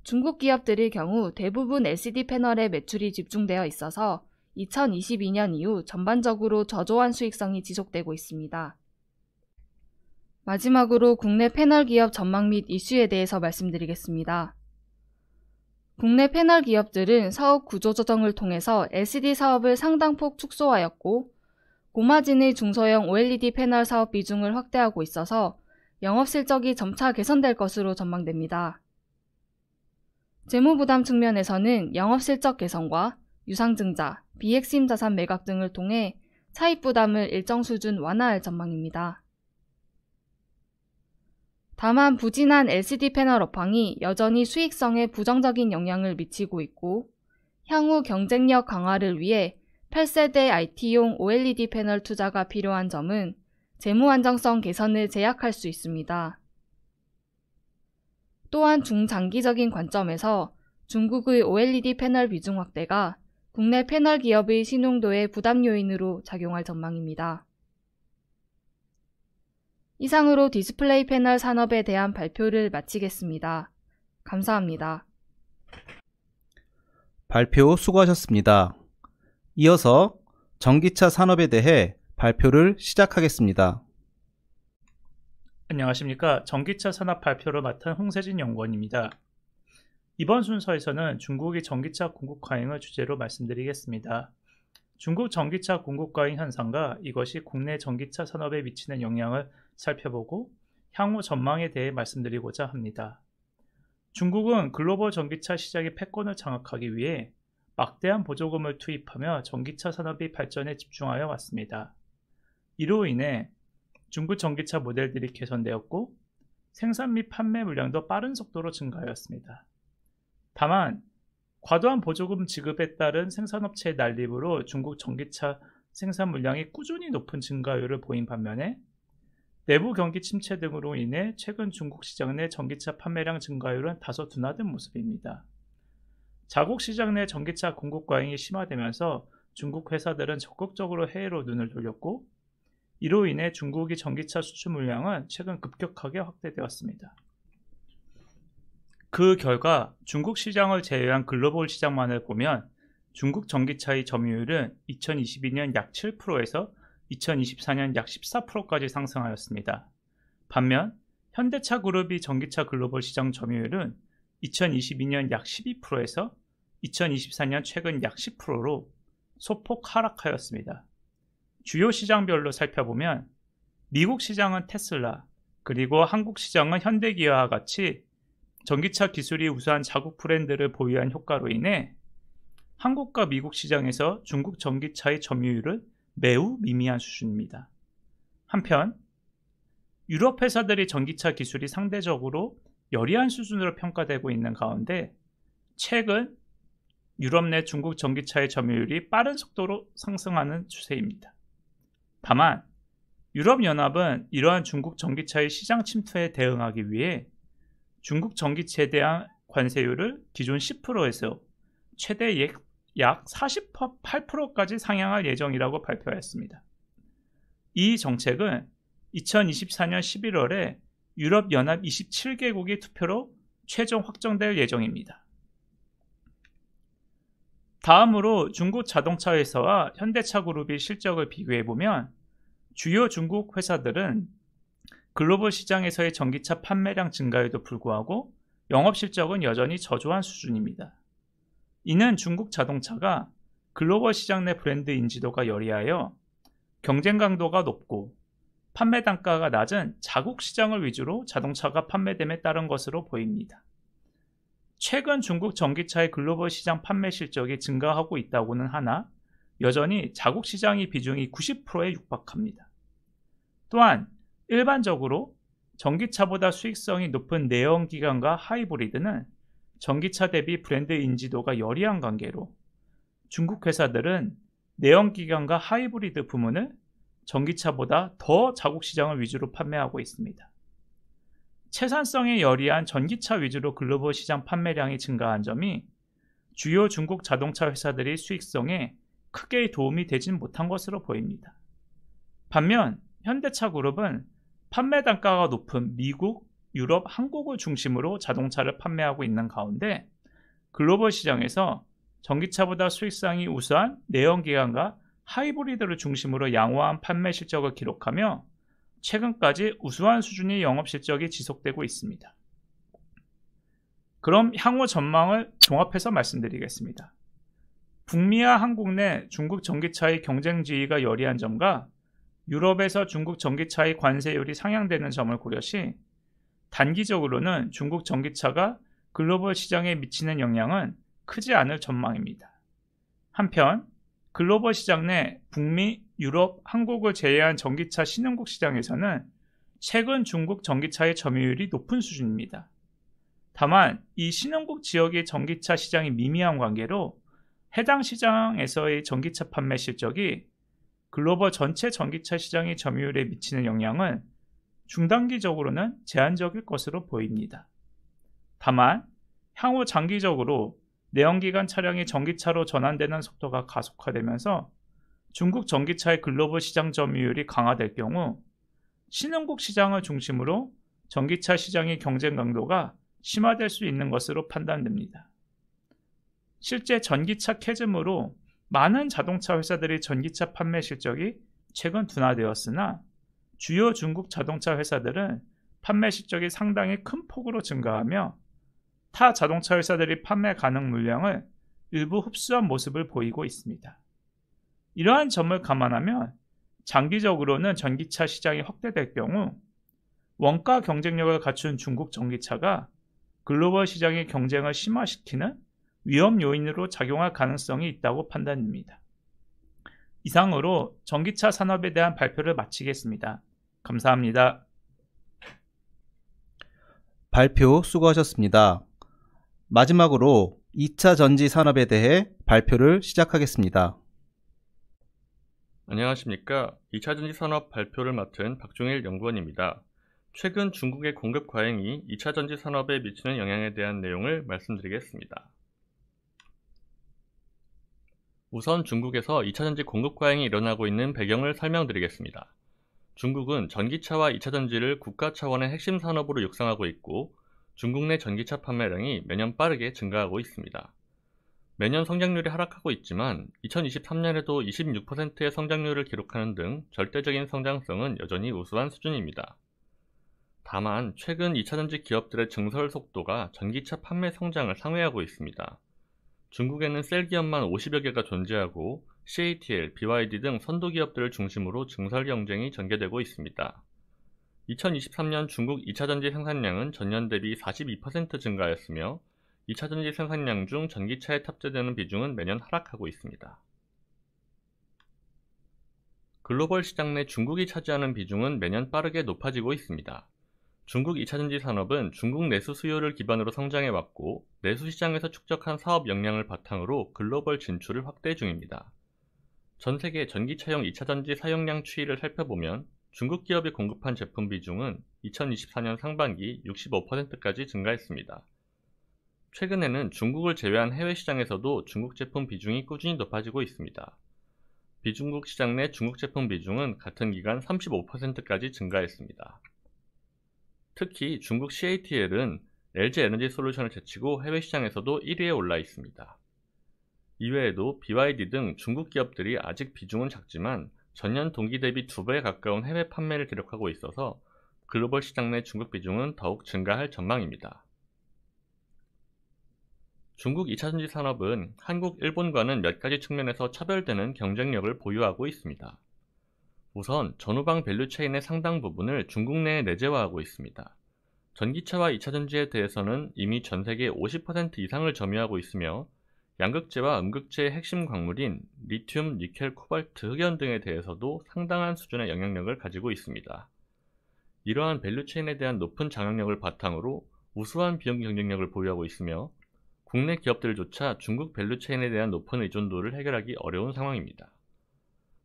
Speaker 5: 중국 기업들의 경우 대부분 LCD 패널에 매출이 집중되어 있어서 2022년 이후 전반적으로 저조한 수익성이 지속되고 있습니다. 마지막으로 국내 패널 기업 전망 및 이슈에 대해서 말씀드리겠습니다. 국내 패널 기업들은 사업 구조 조정을 통해서 LCD 사업을 상당폭 축소하였고 고마진의 중소형 OLED 패널 사업 비중을 확대하고 있어서 영업 실적이 점차 개선될 것으로 전망됩니다. 재무부담 측면에서는 영업 실적 개선과 유상증자, 비핵심 자산 매각 등을 통해 차입 부담을 일정 수준 완화할 전망입니다. 다만 부진한 LCD 패널 업황이 여전히 수익성에 부정적인 영향을 미치고 있고 향후 경쟁력 강화를 위해 8세대 IT용 OLED 패널 투자가 필요한 점은 재무 안정성 개선을 제약할 수 있습니다. 또한 중장기적인 관점에서 중국의 OLED 패널 비중 확대가 국내 패널 기업의 신용도의 부담 요인으로 작용할 전망입니다. 이상으로 디스플레이 패널 산업에 대한 발표를 마치겠습니다. 감사합니다.
Speaker 1: 발표 수고하셨습니다. 이어서 전기차 산업에 대해 발표를 시작하겠습니다.
Speaker 6: 안녕하십니까. 전기차 산업 발표를 맡은 홍세진 연구원입니다. 이번 순서에서는 중국의 전기차 공급 과잉을 주제로 말씀드리겠습니다. 중국 전기차 공급 과잉 현상과 이것이 국내 전기차 산업에 미치는 영향을 살펴보고 향후 전망에 대해 말씀드리고자 합니다. 중국은 글로벌 전기차 시장의 패권을 장악하기 위해 막대한 보조금을 투입하며 전기차 산업의 발전에 집중하여 왔습니다. 이로 인해 중국 전기차 모델들이 개선되었고 생산 및 판매 물량도 빠른 속도로 증가하였습니다. 다만 과도한 보조금 지급에 따른 생산업체의 난립으로 중국 전기차 생산 물량이 꾸준히 높은 증가율을 보인 반면에 내부 경기 침체 등으로 인해 최근 중국 시장 내 전기차 판매량 증가율은 다소 둔화된 모습입니다. 자국 시장 내 전기차 공급 과잉이 심화되면서 중국 회사들은 적극적으로 해외로 눈을 돌렸고 이로 인해 중국의 전기차 수출 물량은 최근 급격하게 확대되었습니다. 그 결과 중국 시장을 제외한 글로벌 시장만을 보면 중국 전기차의 점유율은 2022년 약 7%에서 2024년 약 14%까지 상승하였습니다. 반면 현대차 그룹의 전기차 글로벌 시장 점유율은 2022년 약 12%에서 2024년 최근 약 10%로 소폭 하락하였습니다. 주요 시장별로 살펴보면 미국 시장은 테슬라, 그리고 한국 시장은 현대기아와 같이 전기차 기술이 우수한 자국 브랜드를 보유한 효과로 인해 한국과 미국 시장에서 중국 전기차의 점유율은 매우 미미한 수준입니다. 한편 유럽 회사들의 전기차 기술이 상대적으로 열이한 수준으로 평가되고 있는 가운데 최근 유럽 내 중국 전기차의 점유율이 빠른 속도로 상승하는 추세입니다. 다만 유럽연합은 이러한 중국 전기차의 시장 침투에 대응하기 위해 중국 전기차에 대한 관세율을 기존 10%에서 최대 약 48%까지 상향할 예정이라고 발표하였습니다. 이 정책은 2024년 11월에 유럽연합 27개국의 투표로 최종 확정될 예정입니다. 다음으로 중국 자동차 회사와 현대차 그룹의 실적을 비교해보면 주요 중국 회사들은 글로벌 시장에서의 전기차 판매량 증가에도 불구하고 영업 실적은 여전히 저조한 수준입니다. 이는 중국 자동차가 글로벌 시장 내 브랜드 인지도가 열리하여 경쟁 강도가 높고 판매 단가가 낮은 자국 시장을 위주로 자동차가 판매됨에 따른 것으로 보입니다. 최근 중국 전기차의 글로벌 시장 판매 실적이 증가하고 있다고는 하나 여전히 자국 시장의 비중이 90%에 육박합니다. 또한 일반적으로 전기차보다 수익성이 높은 내연기관과 하이브리드는 전기차 대비 브랜드 인지도가 열이한 관계로 중국 회사들은 내연기관과 하이브리드 부문을 전기차보다 더 자국 시장을 위주로 판매하고 있습니다. 채산성에 열이한 전기차 위주로 글로벌 시장 판매량이 증가한 점이 주요 중국 자동차 회사들의 수익성에 크게 도움이 되진 못한 것으로 보입니다. 반면 현대차 그룹은 판매 단가가 높은 미국, 유럽, 한국을 중심으로 자동차를 판매하고 있는 가운데 글로벌 시장에서 전기차보다 수익성이 우수한 내연기관과 하이브리드를 중심으로 양호한 판매 실적을 기록하며 최근까지 우수한 수준의 영업 실적이 지속되고 있습니다. 그럼 향후 전망을 종합해서 말씀드리겠습니다. 북미와 한국 내 중국 전기차의 경쟁지위가 열이한 점과 유럽에서 중국 전기차의 관세율이 상향되는 점을 고려시 단기적으로는 중국 전기차가 글로벌 시장에 미치는 영향은 크지 않을 전망입니다. 한편 글로벌 시장 내 북미, 유럽, 한국을 제외한 전기차 신흥국 시장에서는 최근 중국 전기차의 점유율이 높은 수준입니다. 다만 이 신흥국 지역의 전기차 시장이 미미한 관계로 해당 시장에서의 전기차 판매 실적이 글로벌 전체 전기차 시장의 점유율에 미치는 영향은 중단기적으로는 제한적일 것으로 보입니다. 다만 향후 장기적으로 내연기관 차량이 전기차로 전환되는 속도가 가속화되면서 중국 전기차의 글로벌 시장 점유율이 강화될 경우 신흥국 시장을 중심으로 전기차 시장의 경쟁 강도가 심화될 수 있는 것으로 판단됩니다. 실제 전기차 캐즘으로 많은 자동차 회사들의 전기차 판매 실적이 최근 둔화되었으나 주요 중국 자동차 회사들은 판매 실적이 상당히 큰 폭으로 증가하며 타 자동차 회사들이 판매 가능 물량을 일부 흡수한 모습을 보이고 있습니다. 이러한 점을 감안하면 장기적으로는 전기차 시장이 확대될 경우 원가 경쟁력을 갖춘 중국 전기차가 글로벌 시장의 경쟁을 심화시키는 위험 요인으로 작용할 가능성이 있다고 판단됩니다. 이상으로 전기차 산업에 대한 발표를 마치겠습니다. 감사합니다.
Speaker 1: 발표 수고하셨습니다. 마지막으로 2차 전지 산업에 대해 발표를 시작하겠습니다.
Speaker 7: 안녕하십니까. 2차 전지 산업 발표를 맡은 박종일 연구원입니다. 최근 중국의 공급 과잉이 2차 전지 산업에 미치는 영향에 대한 내용을 말씀드리겠습니다. 우선 중국에서 2차 전지 공급 과잉이 일어나고 있는 배경을 설명드리겠습니다. 중국은 전기차와 2차 전지를 국가 차원의 핵심 산업으로 육성하고 있고 중국 내 전기차 판매량이 매년 빠르게 증가하고 있습니다. 매년 성장률이 하락하고 있지만 2023년에도 26%의 성장률을 기록하는 등 절대적인 성장성은 여전히 우수한 수준입니다. 다만 최근 2차 전지 기업들의 증설 속도가 전기차 판매 성장을 상회하고 있습니다. 중국에는 셀 기업만 50여 개가 존재하고 CATL, BYD 등 선도 기업들을 중심으로 증설 경쟁이 전개되고 있습니다. 2023년 중국 2차 전지 생산량은 전년 대비 42% 증가하였으며 2차 전지 생산량 중 전기차에 탑재되는 비중은 매년 하락하고 있습니다. 글로벌 시장 내 중국이 차지하는 비중은 매년 빠르게 높아지고 있습니다. 중국 2차 전지 산업은 중국 내수 수요를 기반으로 성장해왔고 내수 시장에서 축적한 사업 역량을 바탕으로 글로벌 진출을 확대 중입니다. 전 세계 전기차용 2차 전지 사용량 추이를 살펴보면 중국 기업이 공급한 제품 비중은 2024년 상반기 65%까지 증가했습니다. 최근에는 중국을 제외한 해외 시장에서도 중국 제품 비중이 꾸준히 높아지고 있습니다. 비중국 시장 내 중국 제품 비중은 같은 기간 35%까지 증가했습니다. 특히 중국 CATL은 LG 에너지 솔루션을 제치고 해외 시장에서도 1위에 올라 있습니다. 이외에도 BYD 등 중국 기업들이 아직 비중은 작지만 전년 동기 대비 2배에 가까운 해외 판매를 기록하고 있어서 글로벌 시장 내 중국 비중은 더욱 증가할 전망입니다. 중국 2차전지 산업은 한국, 일본과는 몇 가지 측면에서 차별되는 경쟁력을 보유하고 있습니다. 우선 전후방 밸류체인의 상당 부분을 중국 내에 내재화하고 있습니다. 전기차와 2차전지에 대해서는 이미 전 세계 50% 이상을 점유하고 있으며 양극재와 음극재의 핵심 광물인 리튬, 니켈, 코발트, 흑연 등에 대해서도 상당한 수준의 영향력을 가지고 있습니다. 이러한 밸류체인에 대한 높은 장악력을 바탕으로 우수한 비용 경쟁력을 보유하고 있으며 국내 기업들조차 중국 밸류체인에 대한 높은 의존도를 해결하기 어려운 상황입니다.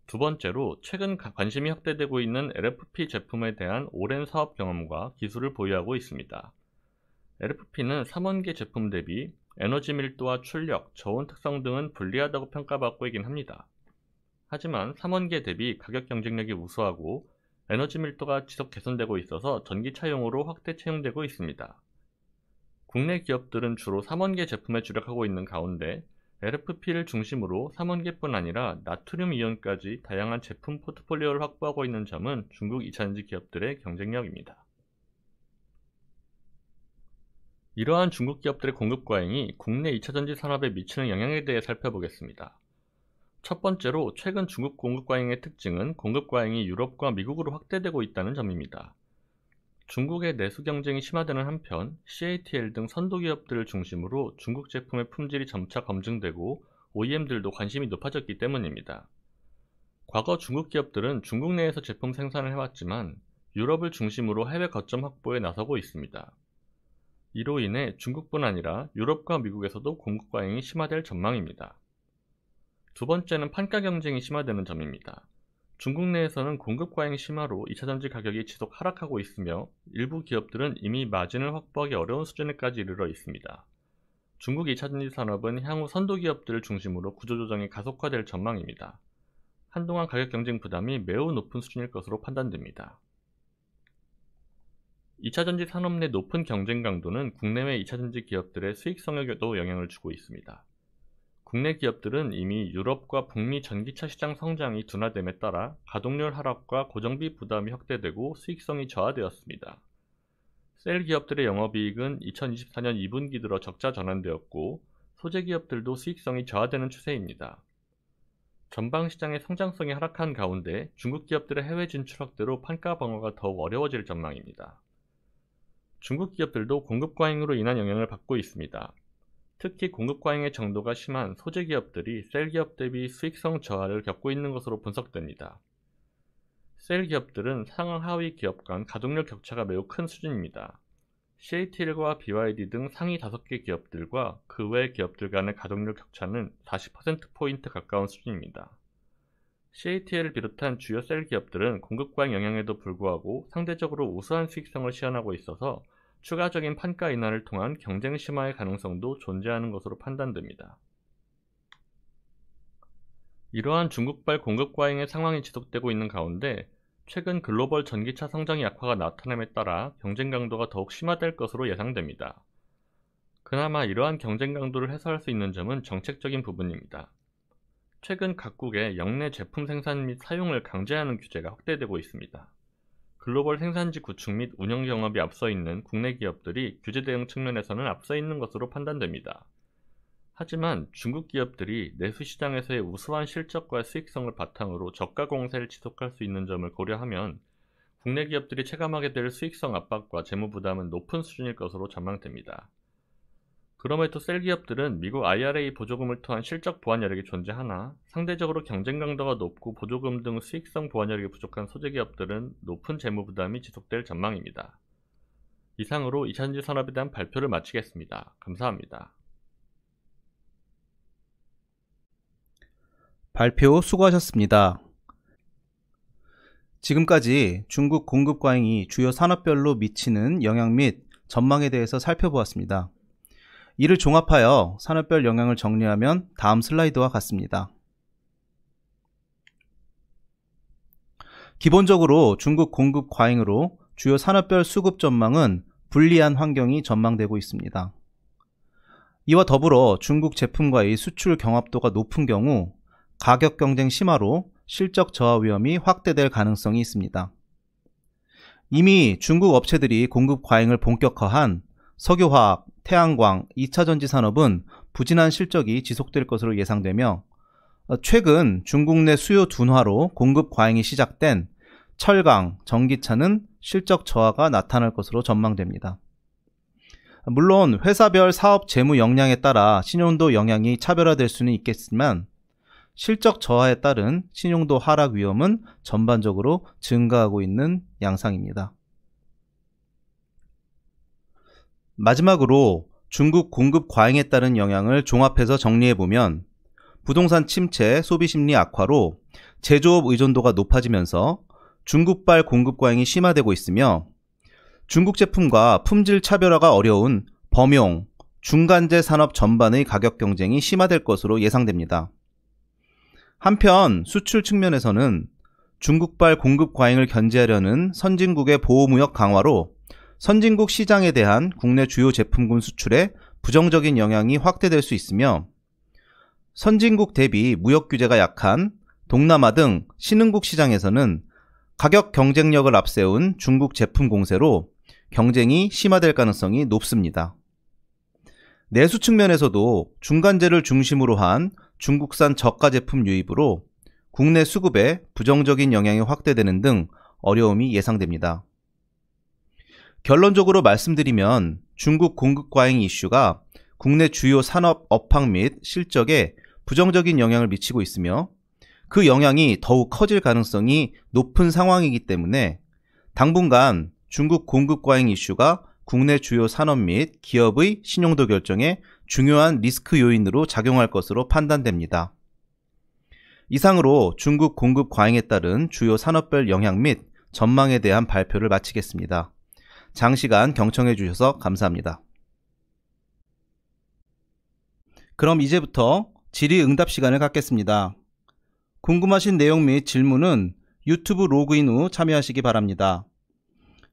Speaker 7: 두 번째로 최근 관심이 확대되고 있는 LFP 제품에 대한 오랜 사업 경험과 기술을 보유하고 있습니다. LFP는 3원계 제품 대비 에너지 밀도와 출력, 저온 특성 등은 불리하다고 평가받고 있긴 합니다. 하지만 3원계 대비 가격 경쟁력이 우수하고 에너지 밀도가 지속 개선되고 있어서 전기차용으로 확대 채용되고 있습니다. 국내 기업들은 주로 3원계 제품에 주력하고 있는 가운데 LFP를 중심으로 3원계뿐 아니라 나트륨 이온까지 다양한 제품 포트폴리오를 확보하고 있는 점은 중국 2차전지 기업들의 경쟁력입니다. 이러한 중국 기업들의 공급 과잉이 국내 2차전지 산업에 미치는 영향에 대해 살펴보겠습니다. 첫 번째로 최근 중국 공급 과잉의 특징은 공급 과잉이 유럽과 미국으로 확대되고 있다는 점입니다. 중국의 내수 경쟁이 심화되는 한편 CATL 등 선도 기업들을 중심으로 중국 제품의 품질이 점차 검증되고 OEM들도 관심이 높아졌기 때문입니다. 과거 중국 기업들은 중국 내에서 제품 생산을 해왔지만 유럽을 중심으로 해외 거점 확보에 나서고 있습니다. 이로 인해 중국뿐 아니라 유럽과 미국에서도 공급 과잉이 심화될 전망입니다. 두 번째는 판가 경쟁이 심화되는 점입니다. 중국 내에서는 공급 과잉 심화로 2차전지 가격이 지속 하락하고 있으며 일부 기업들은 이미 마진을 확보하기 어려운 수준에까지 이르러 있습니다. 중국 2차전지 산업은 향후 선도 기업들을 중심으로 구조조정이 가속화될 전망입니다. 한동안 가격 경쟁 부담이 매우 높은 수준일 것으로 판단됩니다. 2차전지 산업 내 높은 경쟁 강도는 국내외 2차전지 기업들의 수익성에도 영향을 주고 있습니다. 국내 기업들은 이미 유럽과 북미 전기차 시장 성장이 둔화됨에 따라 가동률 하락과 고정비 부담이 확대되고 수익성이 저하되었습니다. 셀 기업들의 영업이익은 2024년 2분기 들어 적자 전환되었고 소재 기업들도 수익성이 저하되는 추세입니다. 전방 시장의 성장성이 하락한 가운데 중국 기업들의 해외 진출 확대로 판가 방어가 더욱 어려워질 전망입니다. 중국 기업들도 공급 과잉으로 인한 영향을 받고 있습니다. 특히 공급 과잉의 정도가 심한 소재 기업들이 셀 기업 대비 수익성 저하를 겪고 있는 것으로 분석됩니다. 셀 기업들은 상하 하위 기업 간 가동률 격차가 매우 큰 수준입니다. CATL과 BYD 등 상위 5개 기업들과 그 외 기업들 간의 가동률 격차는 40%포인트 가까운 수준입니다. CATL을 비롯한 주요 셀 기업들은 공급 과잉 영향에도 불구하고 상대적으로 우수한 수익성을 시현하고 있어서 추가적인 판가 인하를 통한 경쟁 심화의 가능성도 존재하는 것으로 판단됩니다. 이러한 중국발 공급 과잉의 상황이 지속되고 있는 가운데 최근 글로벌 전기차 성장 약화가 나타남에 따라 경쟁 강도가 더욱 심화될 것으로 예상됩니다. 그나마 이러한 경쟁 강도를 해소할 수 있는 점은 정책적인 부분입니다. 최근 각국의 역내 제품 생산 및 사용을 강제하는 규제가 확대되고 있습니다. 글로벌 생산지 구축 및 운영 경험이 앞서 있는 국내 기업들이 규제 대응 측면에서는 앞서 있는 것으로 판단됩니다. 하지만 중국 기업들이 내수 시장에서의 우수한 실적과 수익성을 바탕으로 저가 공세를 지속할 수 있는 점을 고려하면 국내 기업들이 체감하게 될 수익성 압박과 재무 부담은 높은 수준일 것으로 전망됩니다. 그럼에도 셀 기업들은 미국 IRA 보조금을 통한 실적 보완 여력이 존재하나 상대적으로 경쟁 강도가 높고 보조금 등 수익성 보완 여력이 부족한 소재 기업들은 높은 재무 부담이 지속될 전망입니다. 이상으로 2차전지 산업에 대한 발표를 마치겠습니다. 감사합니다.
Speaker 1: 발표 수고하셨습니다. 지금까지 중국 공급 과잉이 주요 산업별로 미치는 영향 및 전망에 대해서 살펴보았습니다. 이를 종합하여 산업별 영향을 정리하면 다음 슬라이드와 같습니다. 기본적으로 중국 공급 과잉으로 주요 산업별 수급 전망은 불리한 환경이 전망되고 있습니다. 이와 더불어 중국 제품과의 수출 경합도가 높은 경우 가격 경쟁 심화로 실적 저하 위험이 확대될 가능성이 있습니다. 이미 중국 업체들이 공급 과잉을 본격화한 석유화학, 태양광, 2차전지 산업은 부진한 실적이 지속될 것으로 예상되며 최근 중국 내 수요 둔화로 공급 과잉이 시작된 철강, 전기차는 실적 저하가 나타날 것으로 전망됩니다. 물론 회사별 사업 재무 역량에 따라 신용도 영향이 차별화될 수는 있겠지만 실적 저하에 따른 신용도 하락 위험은 전반적으로 증가하고 있는 양상입니다. 마지막으로 중국 공급 과잉에 따른 영향을 종합해서 정리해보면 부동산 침체, 소비 심리 악화로 제조업 의존도가 높아지면서 중국발 공급 과잉이 심화되고 있으며 중국 제품과 품질 차별화가 어려운 범용, 중간재 산업 전반의 가격 경쟁이 심화될 것으로 예상됩니다. 한편 수출 측면에서는 중국발 공급 과잉을 견제하려는 선진국의 보호무역 강화로 선진국 시장에 대한 국내 주요 제품군 수출에 부정적인 영향이 확대될 수 있으며 선진국 대비 무역 규제가 약한 동남아 등 신흥국 시장에서는 가격 경쟁력을 앞세운 중국 제품 공세로 경쟁이 심화될 가능성이 높습니다. 내수 측면에서도 중간재를 중심으로 한 중국산 저가 제품 유입으로 국내 수급에 부정적인 영향이 확대되는 등 어려움이 예상됩니다. 결론적으로 말씀드리면 중국 공급 과잉 이슈가 국내 주요 산업 업황 및 실적에 부정적인 영향을 미치고 있으며 그 영향이 더욱 커질 가능성이 높은 상황이기 때문에 당분간 중국 공급 과잉 이슈가 국내 주요 산업 및 기업의 신용도 결정에 중요한 리스크 요인으로 작용할 것으로 판단됩니다. 이상으로 중국 공급 과잉에 따른 주요 산업별 영향 및 전망에 대한 발표를 마치겠습니다. 장시간 경청해 주셔서 감사합니다. 그럼 이제부터 질의응답 시간을 갖겠습니다. 궁금하신 내용 및 질문은 유튜브 로그인 후 참여하시기 바랍니다.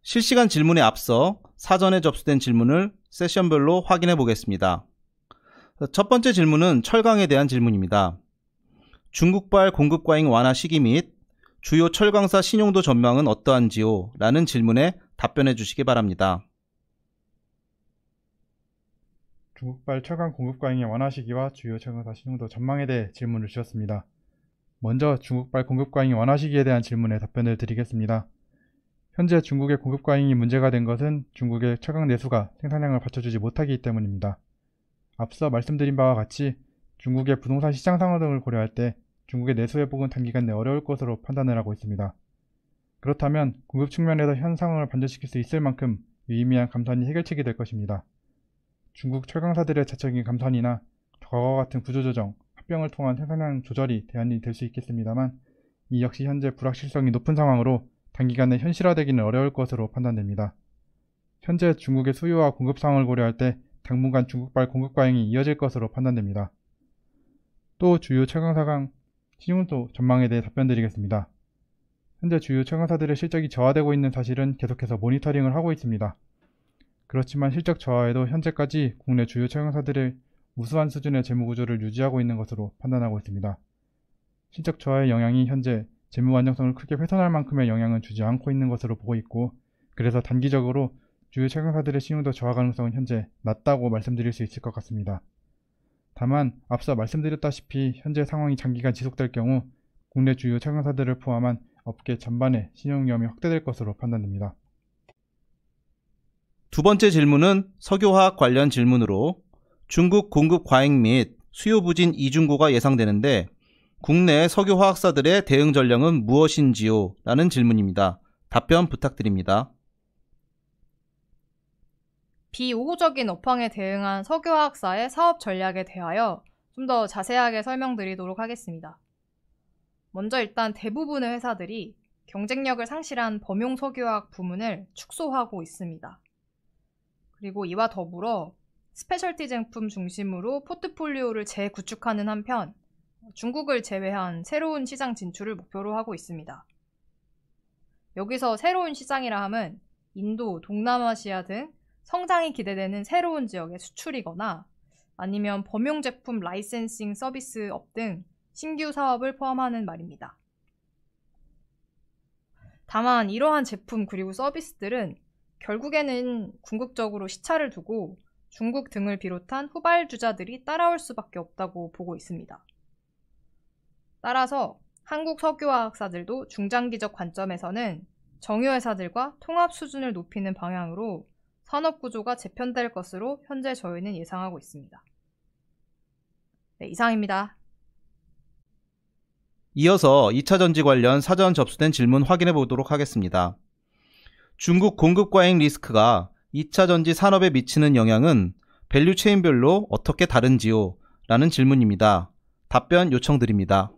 Speaker 1: 실시간 질문에 앞서 사전에 접수된 질문을 세션별로 확인해 보겠습니다. 첫 번째 질문은 철강에 대한 질문입니다. 중국발 공급 과잉 완화 시기 및 주요 철강사 신용도 전망은 어떠한지요? 라는 질문에 답변해 주시기 바랍니다.
Speaker 2: 중국발 철강 공급 과잉의 완화 시기와 주요 철강사 신용도 전망에 대해 질문을 주셨습니다. 먼저 중국발 공급 과잉 완화 시기에 대한 질문에 답변을 드리겠습니다. 현재 중국의 공급 과잉이 문제가 된 것은 중국의 철강 내수가 생산량을 받쳐주지 못하기 때문입니다. 앞서 말씀드린 바와 같이 중국의 부동산 시장 상황 등을 고려할 때 중국의 내수 회복은 단기간 내 어려울 것으로 판단을 하고 있습니다. 그렇다면 공급 측면에서 현 상황을 반전시킬 수 있을 만큼 유의미한 감산이 해결책이 될 것입니다. 중국 철강사들의 자체적인 감산이나 과거와 같은 구조조정, 합병을 통한 생산량 조절이 대안이 될 수 있겠습니다만 이 역시 현재 불확실성이 높은 상황으로 단기간에 현실화되기는 어려울 것으로 판단됩니다. 현재 중국의 수요와 공급 상황을 고려할 때 당분간 중국발 공급 과잉이 이어질 것으로 판단됩니다. 또 주요 철강사 신용도 전망에 대해 답변드리겠습니다. 현재 주요 철강사들의 실적이 저하되고 있는 사실은 계속해서 모니터링을 하고 있습니다. 그렇지만 실적 저하에도 현재까지 국내 주요 철강사들의 우수한 수준의 재무구조를 유지하고 있는 것으로 판단하고 있습니다. 실적 저하의 영향이 현재 재무 안정성을 크게 훼손할 만큼의 영향은 주지 않고 있는 것으로 보고 있고, 그래서 단기적으로 주요 철강사들의 신용도 저하 가능성은 현재 낮다고 말씀드릴 수 있을 것 같습니다. 다만 앞서 말씀드렸다시피 현재 상황이 장기간 지속될 경우 국내 주요 철강사들을 포함한 업계 전반의 신용 위험이 확대될 것으로 판단됩니다.
Speaker 1: 두 번째 질문은 석유화학 관련 질문으로 중국 공급 과잉 및 수요 부진 이중고가 예상되는데 국내 석유화학사들의 대응 전략은 무엇인지요? 라는 질문입니다. 답변 부탁드립니다.
Speaker 3: 비우호적인 업황에 대응한 석유화학사의 사업 전략에 대하여 좀 더 자세하게 설명드리도록 하겠습니다. 먼저 일단 대부분의 회사들이 경쟁력을 상실한 범용 석유화학 부문을 축소하고 있습니다. 그리고 이와 더불어 스페셜티 제품 중심으로 포트폴리오를 재구축하는 한편 중국을 제외한 새로운 시장 진출을 목표로 하고 있습니다. 여기서 새로운 시장이라 함은 인도, 동남아시아 등 성장이 기대되는 새로운 지역의 수출이거나 아니면 범용 제품 라이센싱 서비스업 등 신규 사업을 포함하는 말입니다. 다만 이러한 제품 그리고 서비스들은 결국에는 궁극적으로 시차를 두고 중국 등을 비롯한 후발주자들이 따라올 수밖에 없다고 보고 있습니다. 따라서 한국 석유화학사들도 중장기적 관점에서는 정유회사들과 통합 수준을 높이는 방향으로 산업구조가 재편될 것으로 현재 저희는 예상하고 있습니다. 네, 이상입니다.
Speaker 1: 이어서 2차 전지 관련 사전 접수된 질문 확인해 보도록 하겠습니다. 중국 공급 과잉 리스크가 2차 전지 산업에 미치는 영향은 밸류 체인별로 어떻게 다른지요? 라는 질문입니다. 답변 요청드립니다.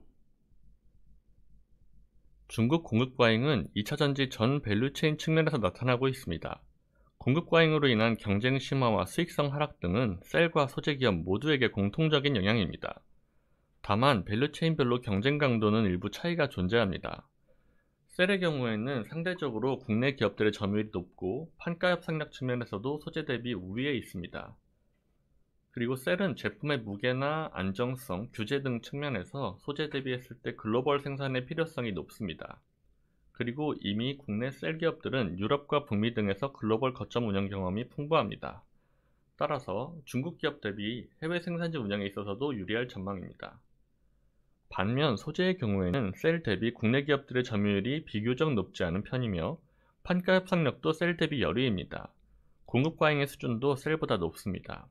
Speaker 7: 중국 공급 과잉은 2차 전지 전 밸류체인 측면에서 나타나고 있습니다. 공급 과잉으로 인한 경쟁 심화와 수익성 하락 등은 셀과 소재 기업 모두에게 공통적인 영향입니다. 다만 밸류체인별로 경쟁 강도는 일부 차이가 존재합니다. 셀의 경우에는 상대적으로 국내 기업들의 점유율이 높고 판가 협상력 측면에서도 소재 대비 우위에 있습니다. 그리고 셀은 제품의 무게나 안정성, 규제 등 측면에서 소재 대비했을 때 글로벌 생산의 필요성이 높습니다. 그리고 이미 국내 셀 기업들은 유럽과 북미 등에서 글로벌 거점 운영 경험이 풍부합니다. 따라서 중국 기업 대비 해외 생산지 운영에 있어서도 유리할 전망입니다. 반면 소재의 경우에는 셀 대비 국내 기업들의 점유율이 비교적 높지 않은 편이며 판가 협상력도 셀 대비 열위입니다. 공급 과잉의 수준도 셀보다 높습니다.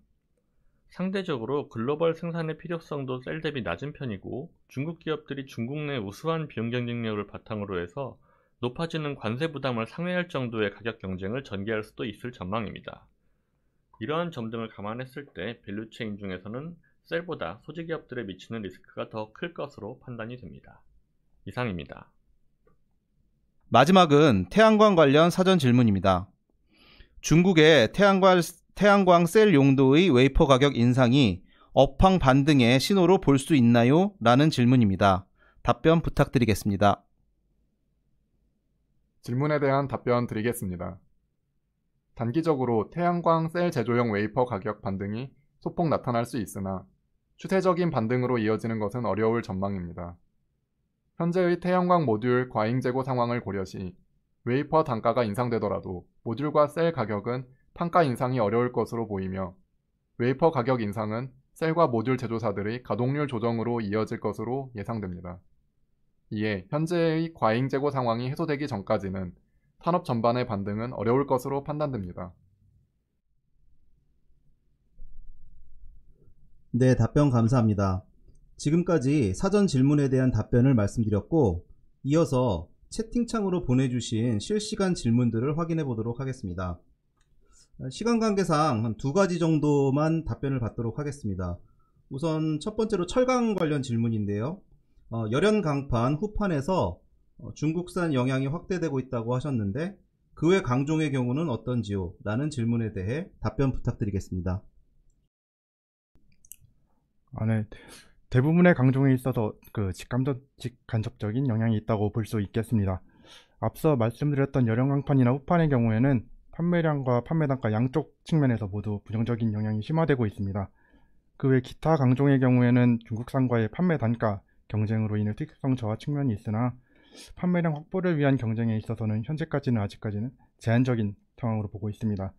Speaker 7: 상대적으로 글로벌 생산의 필요성도 셀 대비 낮은 편이고 중국 기업들이 중국 내 우수한 비용 경쟁력을 바탕으로 해서 높아지는 관세 부담을 상회할 정도의 가격 경쟁을 전개할 수도 있을 전망입니다. 이러한 점 등을 감안했을 때 밸류체인 중에서는 셀보다 소재 기업들에 미치는 리스크가 더 클 것으로 판단이 됩니다. 이상입니다.
Speaker 1: 마지막은 태양광 관련 사전 질문입니다. 중국의 태양광 셀 용도의 웨이퍼 가격 인상이 업황 반등의 신호로 볼 수 있나요? 라는 질문입니다. 답변 부탁드리겠습니다.
Speaker 4: 질문에 대한 답변 드리겠습니다. 단기적으로 태양광 셀 제조용 웨이퍼 가격 반등이 소폭 나타날 수 있으나 추세적인 반등으로 이어지는 것은 어려울 전망입니다. 현재의 태양광 모듈 과잉 재고 상황을 고려시 웨이퍼 단가가 인상되더라도 모듈과 셀 가격은 판가 인상이 어려울 것으로 보이며 웨이퍼 가격 인상은 셀과 모듈 제조사들의 가동률 조정으로 이어질 것으로 예상됩니다. 이에 현재의 과잉 재고 상황이 해소되기 전까지는 산업 전반의 반등은 어려울 것으로 판단됩니다.
Speaker 1: 네, 답변 감사합니다. 지금까지 사전 질문에 대한 답변을 말씀드렸고, 이어서 채팅창으로 보내주신 실시간 질문들을 확인해 보도록 하겠습니다. 시간 관계상 한 2가지 정도만 답변을 받도록 하겠습니다. 우선 첫 번째로 철강 관련 질문인데요. 열연 강판 후판에서 중국산 영향이 확대되고 있다고 하셨는데 그 외 강종의 경우는 어떤지요? 라는 질문에 대해 답변 부탁드리겠습니다.
Speaker 2: 네. 대부분의 강종에 있어서 직간접적인 영향이 있다고 볼 수 있겠습니다. 앞서 말씀드렸던 열연 강판이나 후판의 경우에는 판매량과 판매 단가 양쪽 측면에서 모두 부정적인 영향이 심화되고 있습니다. 그 외 기타 강종의 경우에는 중국산과의 판매 단가 경쟁으로 인해 수익성 저하 측면이 있으나 판매량 확보를 위한 경쟁에 있어서는 아직까지는 제한적인 상황으로 보고 있습니다.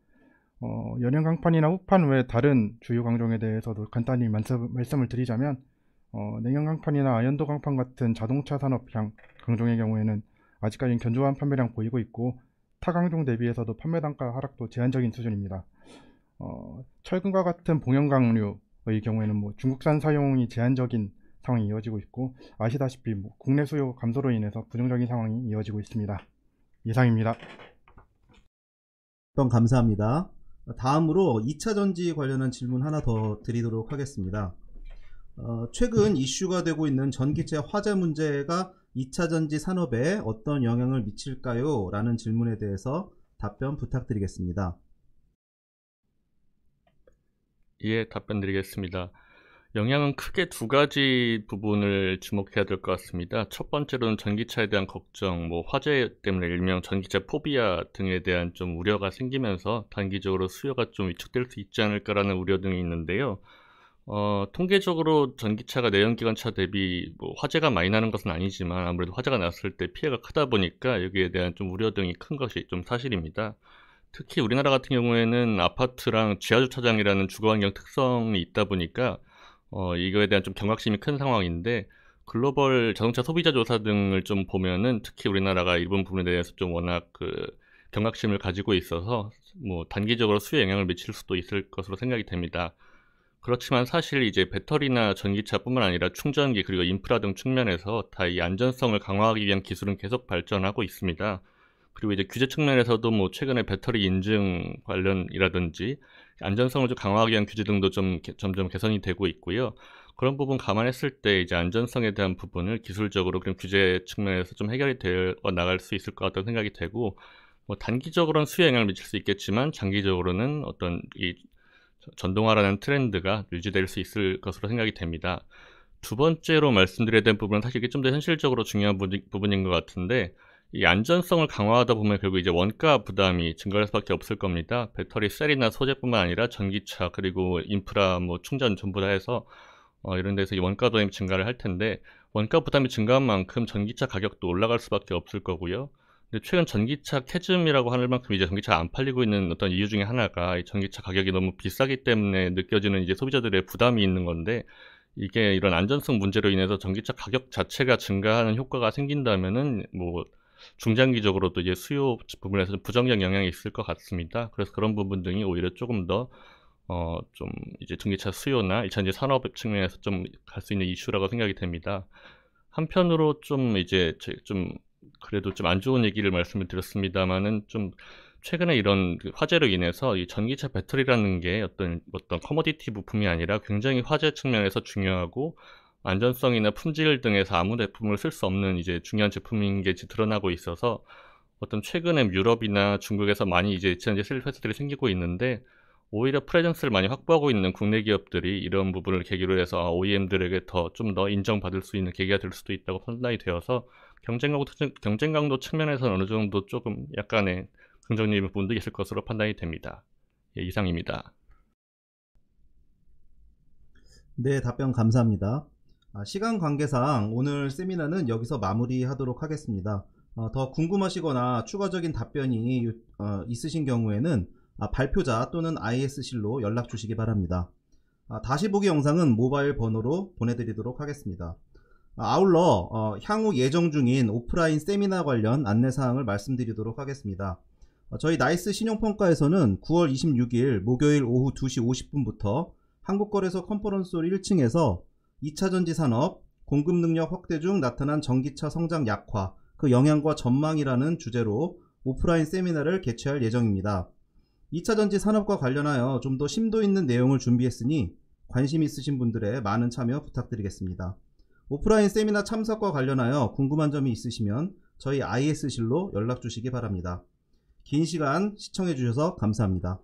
Speaker 2: 열연 강판이나 후판 외 다른 주요 강종에 대해서도 간단히 말씀을 드리자면 냉연 강판이나 아연도 강판 같은 자동차 산업향 강종의 경우에는 아직까지는 견조한 판매량 보이고 있고 타 강종 대비해서도 판매 단가 하락도 제한적인 수준입니다. 철근과 같은 봉연강류의 경우에는 중국산 사용이 제한적인 상황이 이어지고 있고 아시다시피 국내 수요 감소로 인해서 부정적인 상황이 이어지고 있습니다. 이상입니다.
Speaker 1: 답변 감사합니다. 다음으로 2차 전지 관련한 질문 하나 더 드리도록 하겠습니다. 최근 이슈가 되고 있는 전기체 화재 문제가 2차 전지 산업에 어떤 영향을 미칠까요? 라는 질문에 대해서 답변 부탁드리겠습니다.
Speaker 7: 예, 답변 드리겠습니다. 영향은 크게 두 가지 부분을 주목해야 될 것 같습니다. 첫 번째로는 전기차에 대한 걱정, 화재 때문에 일명 전기차 포비아 등에 대한 좀 우려가 생기면서 단기적으로 수요가 좀 위축될 수 있지 않을까라는 우려 등이 있는데요. 통계적으로 전기차가 내연기관차 대비 화재가 많이 나는 것은 아니지만 아무래도 화재가 났을 때 피해가 크다 보니까 여기에 대한 좀 우려 등이 큰 것이 좀 사실입니다. 특히 우리나라 같은 경우에는 아파트랑 지하주차장이라는 주거환경 특성이 있다 보니까 이거에 대한 좀 경각심이 큰 상황인데, 글로벌 자동차 소비자 조사 등을 좀 보면은 특히 우리나라가 이번 부분에 대해서 좀 워낙 경각심을 가지고 있어서 단기적으로 수요에 영향을 미칠 수도 있을 것으로 생각이 됩니다. 그렇지만 사실 이제 배터리나 전기차뿐만 아니라 충전기 그리고 인프라 등 측면에서 다 이 안전성을 강화하기 위한 기술은 계속 발전하고 있습니다. 그리고 이제 규제 측면에서도 최근에 배터리 인증 관련이라든지 안전성을 좀 강화하기 위한 규제 등도 좀 점점 개선이 되고 있고요. 그런 부분 감안했을 때 이제 안전성에 대한 부분을 기술적으로 그런 규제 측면에서 좀 해결이 되어 나갈 수 있을 것 같다는 생각이 되고, 단기적으로는 수요에 영향을 미칠 수 있겠지만 장기적으로는 어떤 이 전동화라는 트렌드가 유지될 수 있을 것으로 생각이 됩니다. 두 번째로 말씀드려야 될 부분은 사실 이게 좀 더 현실적으로 중요한 부분인 것 같은데, 이 안전성을 강화하다 보면 결국 이제 원가 부담이 증가할 수밖에 없을 겁니다. 배터리 셀이나 소재뿐만 아니라 전기차 그리고 인프라 충전 전부 다 해서 이런 데서 이 원가 부담이 증가를 할 텐데, 원가 부담이 증가한 만큼 전기차 가격도 올라갈 수밖에 없을 거고요. 근데 최근 전기차 캐즘이라고 하는 만큼 이제 전기차가 안 팔리고 있는 어떤 이유 중에 하나가 이 전기차 가격이 너무 비싸기 때문에 느껴지는 이제 소비자들의 부담이 있는 건데, 이게 이런 안전성 문제로 인해서 전기차 가격 자체가 증가하는 효과가 생긴다면은 중장기적으로도 이제 수요 부분에서 부정적 영향이 있을 것 같습니다. 그래서 그런 부분 등이 오히려 조금 더 좀 이제 전기차 수요나 2차전지 산업 측면에서 좀 갈 수 있는 이슈라고 생각이 됩니다. 한편으로 좀 이제 좀 그래도 좀 안 좋은 얘기를 말씀을 드렸습니다만은, 좀 최근에 이런 화재로 인해서 이 전기차 배터리라는 게 어떤 커머디티 부품이 아니라 굉장히 화재 측면에서 중요하고 안전성이나 품질 등에서 아무 제품을 쓸 수 없는 이제 중요한 제품인 게 드러나고 있어서, 어떤 최근에 유럽이나 중국에서 많이 이제 2차전지 쓸 회사들이 생기고 있는데, 오히려 프레젠스를 많이 확보하고 있는 국내 기업들이 이런 부분을 계기로 해서 OEM들에게 좀 더 인정받을 수 있는 계기가 될 수도 있다고 판단이 되어서, 경쟁강도 측면에서는 어느 정도 조금 약간의 긍정적인 부분도 있을 것으로 판단이 됩니다. 예, 이상입니다.
Speaker 1: 네, 답변 감사합니다. 시간 관계상 오늘 세미나는 여기서 마무리하도록 하겠습니다. 더 궁금하시거나 추가적인 답변이 있으신 경우에는 발표자 또는 IS실로 연락 주시기 바랍니다. 다시 보기 영상은 모바일 번호로 보내드리도록 하겠습니다. 아울러 향후 예정 중인 오프라인 세미나 관련 안내사항을 말씀드리도록 하겠습니다. 저희 나이스 신용평가에서는 9월 26일 목요일 오후 2시 50분부터 한국거래소 컨퍼런스홀 1층에서 2차전지 산업, 공급 능력 확대 중 나타난 전기차 성장 약화, 그 영향과 전망이라는 주제로 오프라인 세미나를 개최할 예정입니다. 2차전지 산업과 관련하여 좀 더 심도 있는 내용을 준비했으니 관심 있으신 분들의 많은 참여 부탁드리겠습니다. 오프라인 세미나 참석과 관련하여 궁금한 점이 있으시면 저희 IS실로 연락 주시기 바랍니다. 긴 시간 시청해 주셔서 감사합니다.